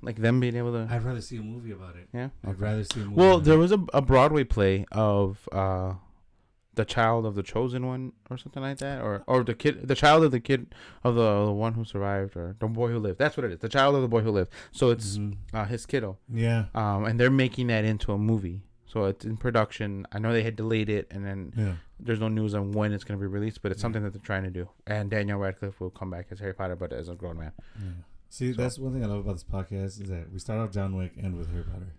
[SPEAKER 1] like them being able to.
[SPEAKER 2] I'd rather see a movie about it.
[SPEAKER 1] Yeah,
[SPEAKER 2] I'd rather see a movie.
[SPEAKER 1] Well, there was a Broadway play of the child of the chosen one or something like that, or the child of the kid of the one who survived, or the boy who lived. That's what it is. The child of the boy who lived. So it's his kiddo.
[SPEAKER 2] Yeah.
[SPEAKER 1] And they're making that into a movie. So it's in production. I know they had delayed it, and then there's no news on when it's going to be released, but it's something that they're trying to do. And Daniel Radcliffe will come back as Harry Potter, but as a grown man.
[SPEAKER 2] Yeah. See, that's one thing I love about this podcast is that we start off John Wick, end with Harry Potter.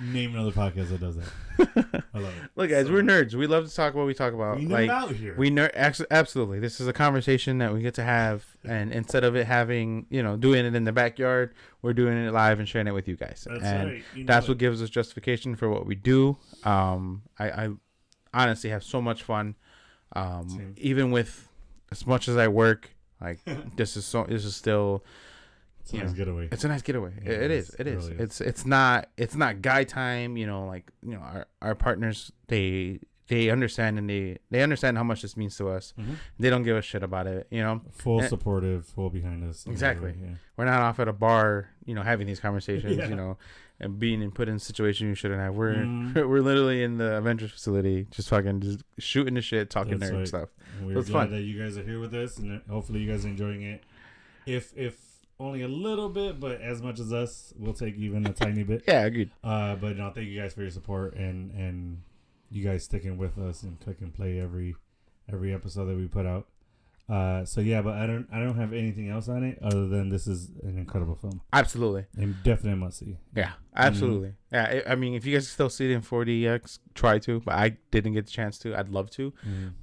[SPEAKER 2] Name another podcast that does that. I love it.
[SPEAKER 1] Look, guys, we're nerds. We love to talk what we talk about.
[SPEAKER 2] We nerd out here.
[SPEAKER 1] We nerd absolutely. This is a conversation that we get to have, and instead of it having, doing it in the backyard, we're doing it live and sharing it with you guys.
[SPEAKER 2] That's
[SPEAKER 1] and
[SPEAKER 2] right.
[SPEAKER 1] That's what gives us justification for what we do. I honestly have so much fun. Even with as much as I work, like this is still.
[SPEAKER 2] It's a nice getaway.
[SPEAKER 1] It's a nice getaway.
[SPEAKER 2] Yeah,
[SPEAKER 1] it is.
[SPEAKER 2] Really is.
[SPEAKER 1] It's not guy time. Our partners they understand, and they understand how much this means to us. They don't give a shit about it.
[SPEAKER 2] Full supportive, full behind us.
[SPEAKER 1] Exactly.
[SPEAKER 2] Yeah.
[SPEAKER 1] We're not off at a bar, having these conversations. And being put in situations you shouldn't have. We're literally in the Avengers facility, just shooting the shit, talking nerd stuff.
[SPEAKER 2] And we're glad that you guys are here with us, and hopefully you guys are enjoying it. If only a little bit, but as much as us, we'll take even a tiny bit.
[SPEAKER 1] Yeah, agreed.
[SPEAKER 2] But no, thank you guys for your support and you guys sticking with us and click and play every episode that we put out. So yeah, but I don't have anything else on it other than this is an incredible film.
[SPEAKER 1] Absolutely.
[SPEAKER 2] And definitely must see.
[SPEAKER 1] Yeah, absolutely. Yeah, I mean, if you guys still see it in 4DX, try to. But I didn't get the chance to. I'd love to.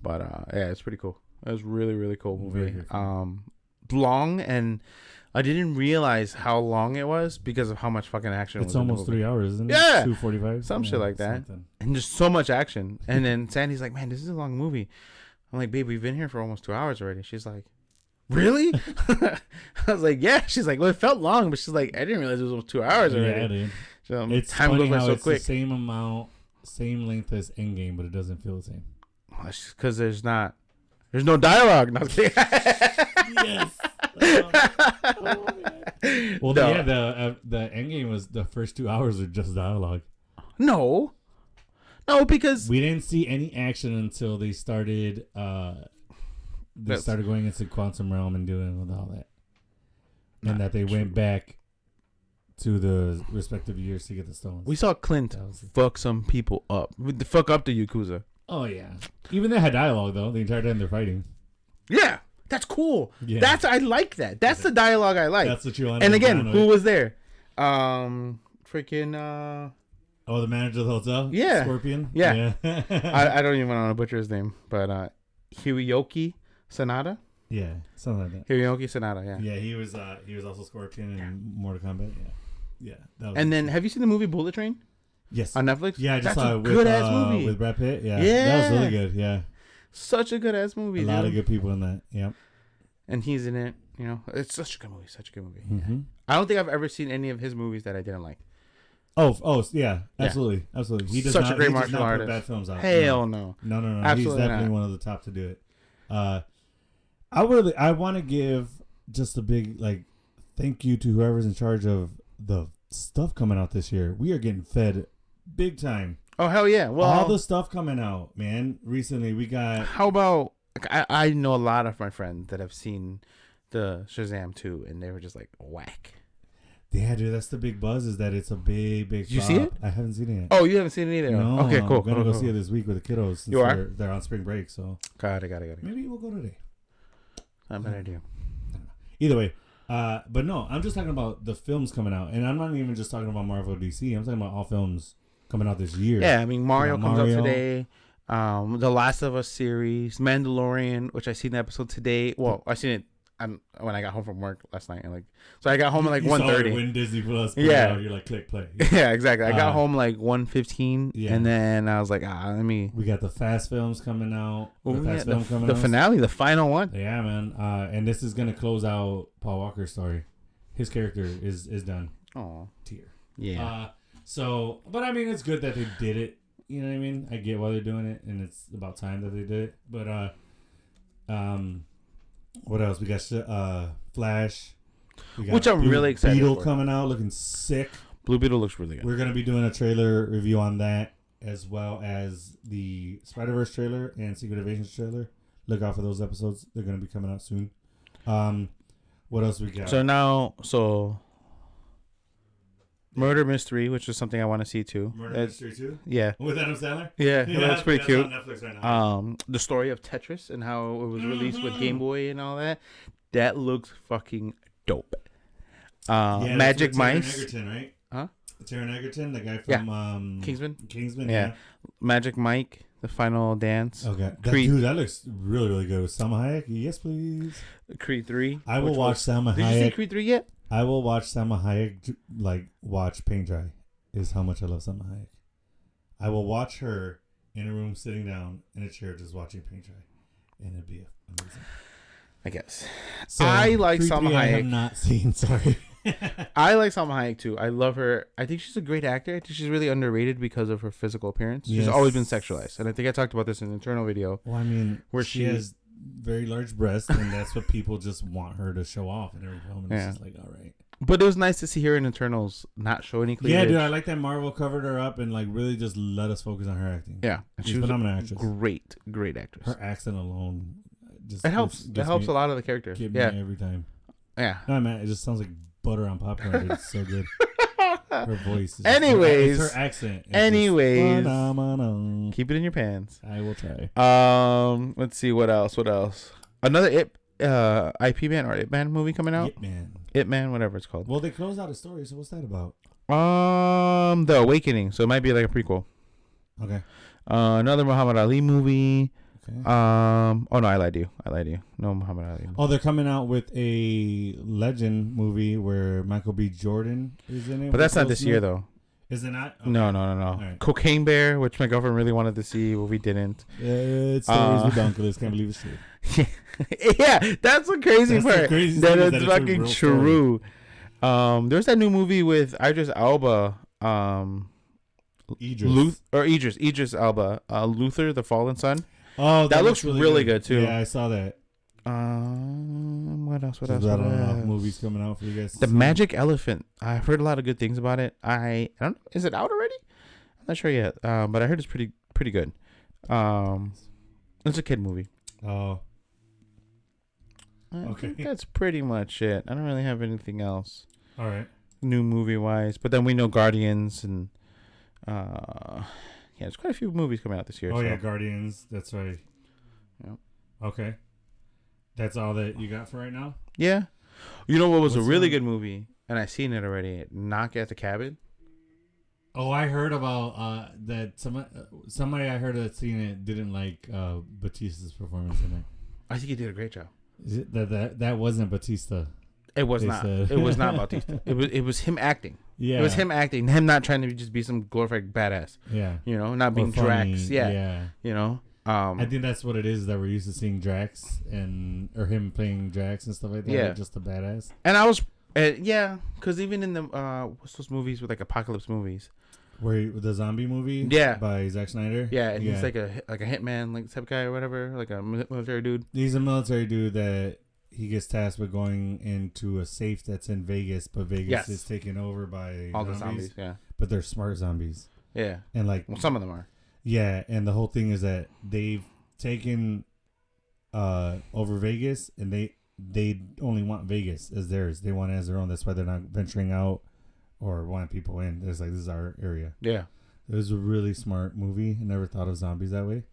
[SPEAKER 1] But yeah, it's pretty cool. It was really, really cool movie. Long, and I didn't realize how long it was because of how much fucking action was.
[SPEAKER 2] It's almost 3 hours, isn't it?
[SPEAKER 1] Yeah.
[SPEAKER 2] 2:45.
[SPEAKER 1] Some shit like that. And just so much action. And then Sandy's like, man, this is a long movie. I'm like, babe, we've been here for almost 2 hours already. She's like, really? I was like, yeah. She's like, well, it felt long, but she's like, I didn't realize it was almost 2 hours already.
[SPEAKER 2] Yeah, dude.
[SPEAKER 1] So
[SPEAKER 2] it's
[SPEAKER 1] time
[SPEAKER 2] funny
[SPEAKER 1] goes by
[SPEAKER 2] how
[SPEAKER 1] so
[SPEAKER 2] it's
[SPEAKER 1] quick.
[SPEAKER 2] the same amount, same length as Endgame, but it doesn't feel the same.
[SPEAKER 1] Because there's no dialogue. No,
[SPEAKER 2] Yes. Well,
[SPEAKER 1] no.
[SPEAKER 2] yeah, the Endgame was the first 2 hours were just dialogue.
[SPEAKER 1] No, because
[SPEAKER 2] we didn't see any action until they started. Started going into quantum realm and doing all that, and that they went back to the respective years to get the stones.
[SPEAKER 1] We saw Clint fuck some people up. Fuck up the Yakuza.
[SPEAKER 2] Oh yeah, even they had dialogue though the entire time they're fighting.
[SPEAKER 1] Yeah. That's cool.
[SPEAKER 2] Yeah.
[SPEAKER 1] I like that. That's the dialogue I like.
[SPEAKER 2] That's what you want.
[SPEAKER 1] And again, who was there? Freaking.
[SPEAKER 2] Oh, the manager of the hotel.
[SPEAKER 1] Yeah.
[SPEAKER 2] Scorpion.
[SPEAKER 1] Yeah. I don't even want to butcher his name, but Hiroyuki Sanada.
[SPEAKER 2] Yeah, something like that.
[SPEAKER 1] Hiroyuki Sanada. Yeah.
[SPEAKER 2] Yeah, he was also Scorpion in Mortal Kombat. Yeah. That was
[SPEAKER 1] and then, have you seen the movie Bullet Train?
[SPEAKER 2] Yes.
[SPEAKER 1] On Netflix.
[SPEAKER 2] Yeah, I just
[SPEAKER 1] That's
[SPEAKER 2] saw
[SPEAKER 1] a
[SPEAKER 2] it
[SPEAKER 1] good ass movie
[SPEAKER 2] with Brad Pitt. Yeah.
[SPEAKER 1] Yeah.
[SPEAKER 2] That was really good. Yeah.
[SPEAKER 1] Such a good ass movie.
[SPEAKER 2] A lot of good people in that. Yep.
[SPEAKER 1] And he's in it. It's such a good movie. Such a good movie.
[SPEAKER 2] Mm-hmm.
[SPEAKER 1] I don't think I've ever seen any of his movies that I didn't like.
[SPEAKER 2] Oh, yeah, absolutely. He does
[SPEAKER 1] such
[SPEAKER 2] not,
[SPEAKER 1] a great
[SPEAKER 2] he
[SPEAKER 1] martial
[SPEAKER 2] does not
[SPEAKER 1] artist.
[SPEAKER 2] Put bad films out.
[SPEAKER 1] Hell no.
[SPEAKER 2] No.
[SPEAKER 1] Absolutely
[SPEAKER 2] He's definitely one of the top to do it. I want to give just a big thank you to whoever's in charge of the stuff coming out this year. We are getting fed big time.
[SPEAKER 1] Oh hell yeah! Well,
[SPEAKER 2] all the stuff coming out, man. Recently, we got.
[SPEAKER 1] How about? I know a lot of my friends that have seen the Shazam 2, and they were just like whack.
[SPEAKER 2] Yeah, dude, that's the big buzz. Is that it's a big
[SPEAKER 1] Did you see it?
[SPEAKER 2] I haven't seen it yet.
[SPEAKER 1] Oh, you haven't seen it either.
[SPEAKER 2] No,
[SPEAKER 1] Okay, cool.
[SPEAKER 2] I'm gonna
[SPEAKER 1] cool,
[SPEAKER 2] go see it this week with the kiddos since
[SPEAKER 1] You are?
[SPEAKER 2] they're on spring break. So
[SPEAKER 1] Got it.
[SPEAKER 2] maybe we'll go today.
[SPEAKER 1] Not a bad idea.
[SPEAKER 2] Either way, but no, I'm just talking about the films coming out, and I'm not even just talking about Marvel or DC. I'm talking about all films coming out this year.
[SPEAKER 1] Yeah, I mean Mario comes
[SPEAKER 2] Mario.
[SPEAKER 1] out today. The Last of Us series, Mandalorian, which I seen the episode today. Well, I seen it when I got home from work last night. And so I got home at like 1:30.
[SPEAKER 2] When Disney Plus,
[SPEAKER 1] Yeah,
[SPEAKER 2] you're like click play.
[SPEAKER 1] Yeah, exactly. I got home like 1:15,
[SPEAKER 2] yeah.
[SPEAKER 1] and then I was like, let me.
[SPEAKER 2] We got the Fast films coming out.
[SPEAKER 1] The finale, the final one.
[SPEAKER 2] Yeah, man. And this is gonna close out Paul Walker's story. His character is done.
[SPEAKER 1] Oh,
[SPEAKER 2] Tier.
[SPEAKER 1] yeah.
[SPEAKER 2] But I mean, it's good that they did it. You know what I mean? I get why they're doing it, and it's about time that they did it. But what else? We got Flash,
[SPEAKER 1] which I'm really excited
[SPEAKER 2] Beetle
[SPEAKER 1] for.
[SPEAKER 2] coming out, looking sick.
[SPEAKER 1] Blue Beetle looks really good.
[SPEAKER 2] We're gonna be doing a trailer review on that, as well as the Spider-Verse trailer and Secret Invasion trailer. Look out for those episodes; they're gonna be coming out soon. What else we got?
[SPEAKER 1] So Murder Mystery, which is something I want to see too.
[SPEAKER 2] Murder Mystery 2?
[SPEAKER 1] Yeah.
[SPEAKER 2] With Adam Sandler?
[SPEAKER 1] Yeah, that's pretty cute.
[SPEAKER 2] On Netflix right now.
[SPEAKER 1] The story of Tetris and how it was released with Game Boy and all that. That looks fucking dope. Magic Mice.
[SPEAKER 2] Egerton, right?
[SPEAKER 1] Huh?
[SPEAKER 2] Taron Egerton, the guy from
[SPEAKER 1] Kingsman.
[SPEAKER 2] Yeah.
[SPEAKER 1] Magic Mike, The Final Dance.
[SPEAKER 2] Okay. That looks really, really good. With Salma Hayek? Yes, please.
[SPEAKER 1] Creed 3.
[SPEAKER 2] I will watch Salma Hayek.
[SPEAKER 1] Did you see Creed 3 yet?
[SPEAKER 2] I will watch Salma Hayek, watch paint dry, is how much I love Salma Hayek. I will watch her in a room sitting down in a chair just watching paint dry. And it'd be amazing.
[SPEAKER 1] I guess.
[SPEAKER 2] So,
[SPEAKER 1] I like
[SPEAKER 2] Creed
[SPEAKER 1] Salma
[SPEAKER 2] 3
[SPEAKER 1] Hayek.
[SPEAKER 2] I have not seen, sorry.
[SPEAKER 1] I like Salma Hayek too. I love her. I think she's a great actor. I think she's really underrated because of her physical appearance. She's always been sexualized. And I think I talked about this in an internal video.
[SPEAKER 2] Well, I mean,
[SPEAKER 1] where
[SPEAKER 2] she has very large breasts, and that's what people just want her to show off in every film. And it's just like, all right.
[SPEAKER 1] But it was nice to see her in Internals not show any cleavage.
[SPEAKER 2] Yeah, dude, I like that Marvel covered her up and really just let us focus on her acting.
[SPEAKER 1] Yeah,
[SPEAKER 2] she's a phenomenal actress.
[SPEAKER 1] Great actress.
[SPEAKER 2] Her accent alone,
[SPEAKER 1] it helps. It helps a lot of the character.
[SPEAKER 2] Me every time.
[SPEAKER 1] Yeah.
[SPEAKER 2] No, man, it just sounds like butter on popcorn. Dude. It's so good. Her voice.
[SPEAKER 1] Anyways,
[SPEAKER 2] it's her accent.
[SPEAKER 1] Keep it in your pants.
[SPEAKER 2] I will try.
[SPEAKER 1] Let's see what else. Another IP Man or Ip Man movie coming out. Ip Man, whatever it's called.
[SPEAKER 2] Well, they closed out a story. So what's that about?
[SPEAKER 1] The Awakening. So it might be like a prequel.
[SPEAKER 2] Okay.
[SPEAKER 1] Another Muhammad Ali movie.
[SPEAKER 2] Okay.
[SPEAKER 1] Oh no, I lied to you. No Muhammad Ali movie.
[SPEAKER 2] Oh, they're coming out with a Legend movie where Michael B. Jordan is in it.
[SPEAKER 1] But that's not this year though.
[SPEAKER 2] Is it not?
[SPEAKER 1] Okay. No. Right. Cocaine Bear, which my girlfriend really wanted to see, but we didn't.
[SPEAKER 2] It's stories ridiculous. Can't believe it's true.
[SPEAKER 1] Yeah, that's the crazy part. That it's fucking true. There's that new movie with Idris Elba. Idris Elba. Luther, the Fallen Son.
[SPEAKER 2] Oh,
[SPEAKER 1] that looks really good too.
[SPEAKER 2] Yeah, I saw that.
[SPEAKER 1] What else?
[SPEAKER 2] I don't know movies coming out for you guys.
[SPEAKER 1] The Magic Elephant. I've heard a lot of good things about it. I don't. Is it out already? I'm not sure yet. But I heard it's pretty good. It's a kid movie.
[SPEAKER 2] Oh.
[SPEAKER 1] I think that's pretty much it. I don't really have anything else.
[SPEAKER 2] All right.
[SPEAKER 1] New movie wise, but then we know Guardians and there's quite a few movies coming out this year.
[SPEAKER 2] Oh yeah, Guardians. That's right.
[SPEAKER 1] Yep.
[SPEAKER 2] Okay. That's all that you got for right now?
[SPEAKER 1] Yeah. You know what was a really good movie, and I seen it already. Knock at the Cabin.
[SPEAKER 2] Oh, I heard about that. Somebody I heard that seen it didn't like Batista's performance in it.
[SPEAKER 1] I think he did a great job.
[SPEAKER 2] Is it that wasn't Batista?
[SPEAKER 1] It was not. It was not Bautista. It was him acting.
[SPEAKER 2] Yeah.
[SPEAKER 1] It was him acting. Him not trying to just be some glorified badass.
[SPEAKER 2] Yeah.
[SPEAKER 1] You know, not being Drax. Yeah.
[SPEAKER 2] Yeah.
[SPEAKER 1] You know.
[SPEAKER 2] I think that's what it is, that we're used to seeing Drax or him playing Drax and stuff like that.
[SPEAKER 1] Yeah.
[SPEAKER 2] Just a badass.
[SPEAKER 1] And I was, because even in the what's those movies with like apocalypse movies,
[SPEAKER 2] where the zombie movie, by Zack Snyder,
[SPEAKER 1] and he's like a hitman like type guy or whatever, like a military dude.
[SPEAKER 2] He's a military dude that he gets tasked with going into a safe that's in Vegas, but Vegas is taken over by
[SPEAKER 1] all the zombies. Yeah,
[SPEAKER 2] but they're smart zombies.
[SPEAKER 1] Yeah,
[SPEAKER 2] and
[SPEAKER 1] some of them are.
[SPEAKER 2] Yeah, and the whole thing is that they've taken over Vegas, and they only want Vegas as theirs. They want it as their own. That's why they're not venturing out or want people in. It's like, this is our area.
[SPEAKER 1] Yeah.
[SPEAKER 2] It was a really smart movie. I never thought of zombies that way.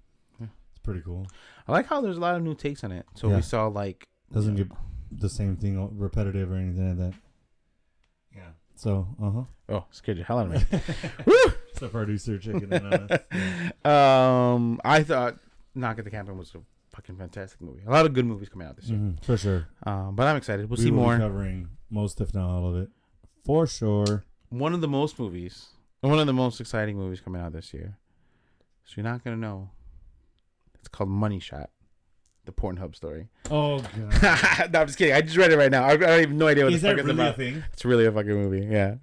[SPEAKER 1] Yeah.
[SPEAKER 2] It's pretty cool.
[SPEAKER 1] I like how there's a lot of new takes on it. So
[SPEAKER 2] Yeah.
[SPEAKER 1] we saw like
[SPEAKER 2] Doesn't get the same thing repetitive or anything like that. Yeah. So,
[SPEAKER 1] oh, scared the hell out of me. Woo!
[SPEAKER 2] It's a producer checking in on us. Yeah.
[SPEAKER 1] I thought Knock at the Cabin was a fucking fantastic movie. A lot of good movies coming out this year.
[SPEAKER 2] Mm-hmm, for sure.
[SPEAKER 1] But I'm excited. We'll
[SPEAKER 2] We
[SPEAKER 1] see
[SPEAKER 2] will
[SPEAKER 1] more.
[SPEAKER 2] be covering most, if not all of it. For sure.
[SPEAKER 1] One of the most exciting movies coming out this year. So you're not gonna know. It's called Money Shot, the Pornhub story.
[SPEAKER 2] Oh god.
[SPEAKER 1] No, I'm just kidding. I just read it right now. I don't even no idea what
[SPEAKER 2] Is
[SPEAKER 1] the fuck
[SPEAKER 2] that
[SPEAKER 1] it's
[SPEAKER 2] really
[SPEAKER 1] about.
[SPEAKER 2] a thing?
[SPEAKER 1] It's really a fucking movie. Yeah.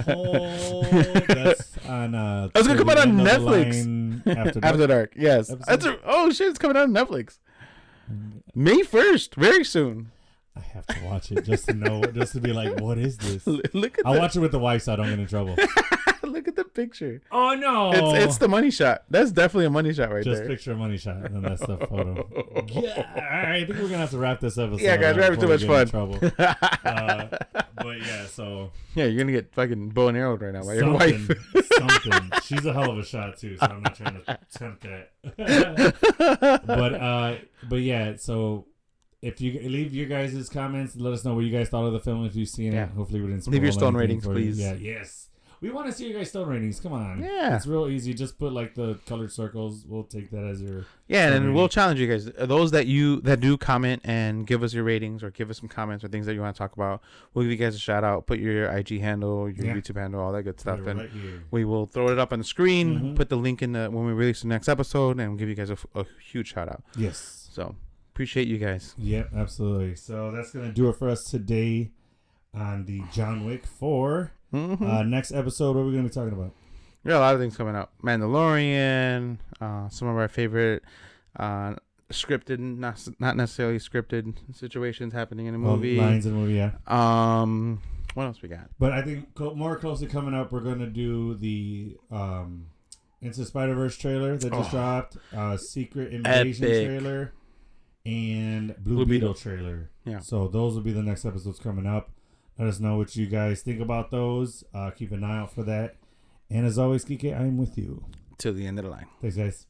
[SPEAKER 2] Oh, that's on.
[SPEAKER 1] It's gonna come out on Netflix. After dark. Yes. Oh shit! It's coming out on Netflix. May 1st, very soon.
[SPEAKER 2] I have to watch it just to know, just to be like, what is this?
[SPEAKER 1] Look at
[SPEAKER 2] I'll watch it with the wife so I don't get in trouble.
[SPEAKER 1] Look at the picture.
[SPEAKER 2] Oh no!
[SPEAKER 1] It's the Money Shot. That's definitely a money shot right
[SPEAKER 2] just
[SPEAKER 1] there.
[SPEAKER 2] picture a money shot, and then that's the photo. Yeah, I think we're gonna have to wrap this episode.
[SPEAKER 1] Yeah, guys, we're having too much fun.
[SPEAKER 2] But yeah, so
[SPEAKER 1] yeah, you're gonna get fucking bow and arrowed right now by your wife.
[SPEAKER 2] Something. She's a hell of a shot too, so I'm not trying to tempt that. But yeah, so. If you leave your guys' comments, let us know what you guys thought of the film. If you've seen it, hopefully we didn't.
[SPEAKER 1] Leave your
[SPEAKER 2] spoil
[SPEAKER 1] stone
[SPEAKER 2] anything
[SPEAKER 1] ratings,
[SPEAKER 2] for you.
[SPEAKER 1] please.
[SPEAKER 2] Yeah, yes. We want to see your guys' stone ratings. Come on.
[SPEAKER 1] Yeah.
[SPEAKER 2] It's real easy. Just put like the colored circles. We'll take that as your.
[SPEAKER 1] Yeah, and we'll challenge you guys. Those that do comment and give us your ratings or give us some comments or things that you want to talk about, we'll give you guys a shout out. Put your IG handle, your YouTube handle, all that good stuff, and
[SPEAKER 2] right here.
[SPEAKER 1] we will throw it up on the screen. Put the link in when we release the next episode, and we'll give you guys a huge shout out.
[SPEAKER 2] Yes.
[SPEAKER 1] So. Appreciate you guys.
[SPEAKER 2] Yep, absolutely. So that's going to do it for us today on the John Wick 4. Next episode, what are we going to be talking about?
[SPEAKER 1] We got a lot of things coming up. Mandalorian, some of our favorite scripted, not necessarily scripted situations happening in a movie.
[SPEAKER 2] Lines in the movie, yeah.
[SPEAKER 1] What else we got?
[SPEAKER 2] But I think more closely coming up, we're going to do the Into Spider-Verse trailer that just dropped, Secret Invasion trailer, and Blue Beetle trailer. Yeah. So those will be the next episodes coming up. Let us know what you guys think about those. Keep an eye out for that. And as always, Kike, I am with you.
[SPEAKER 1] Till the end of the line.
[SPEAKER 2] Thanks, guys.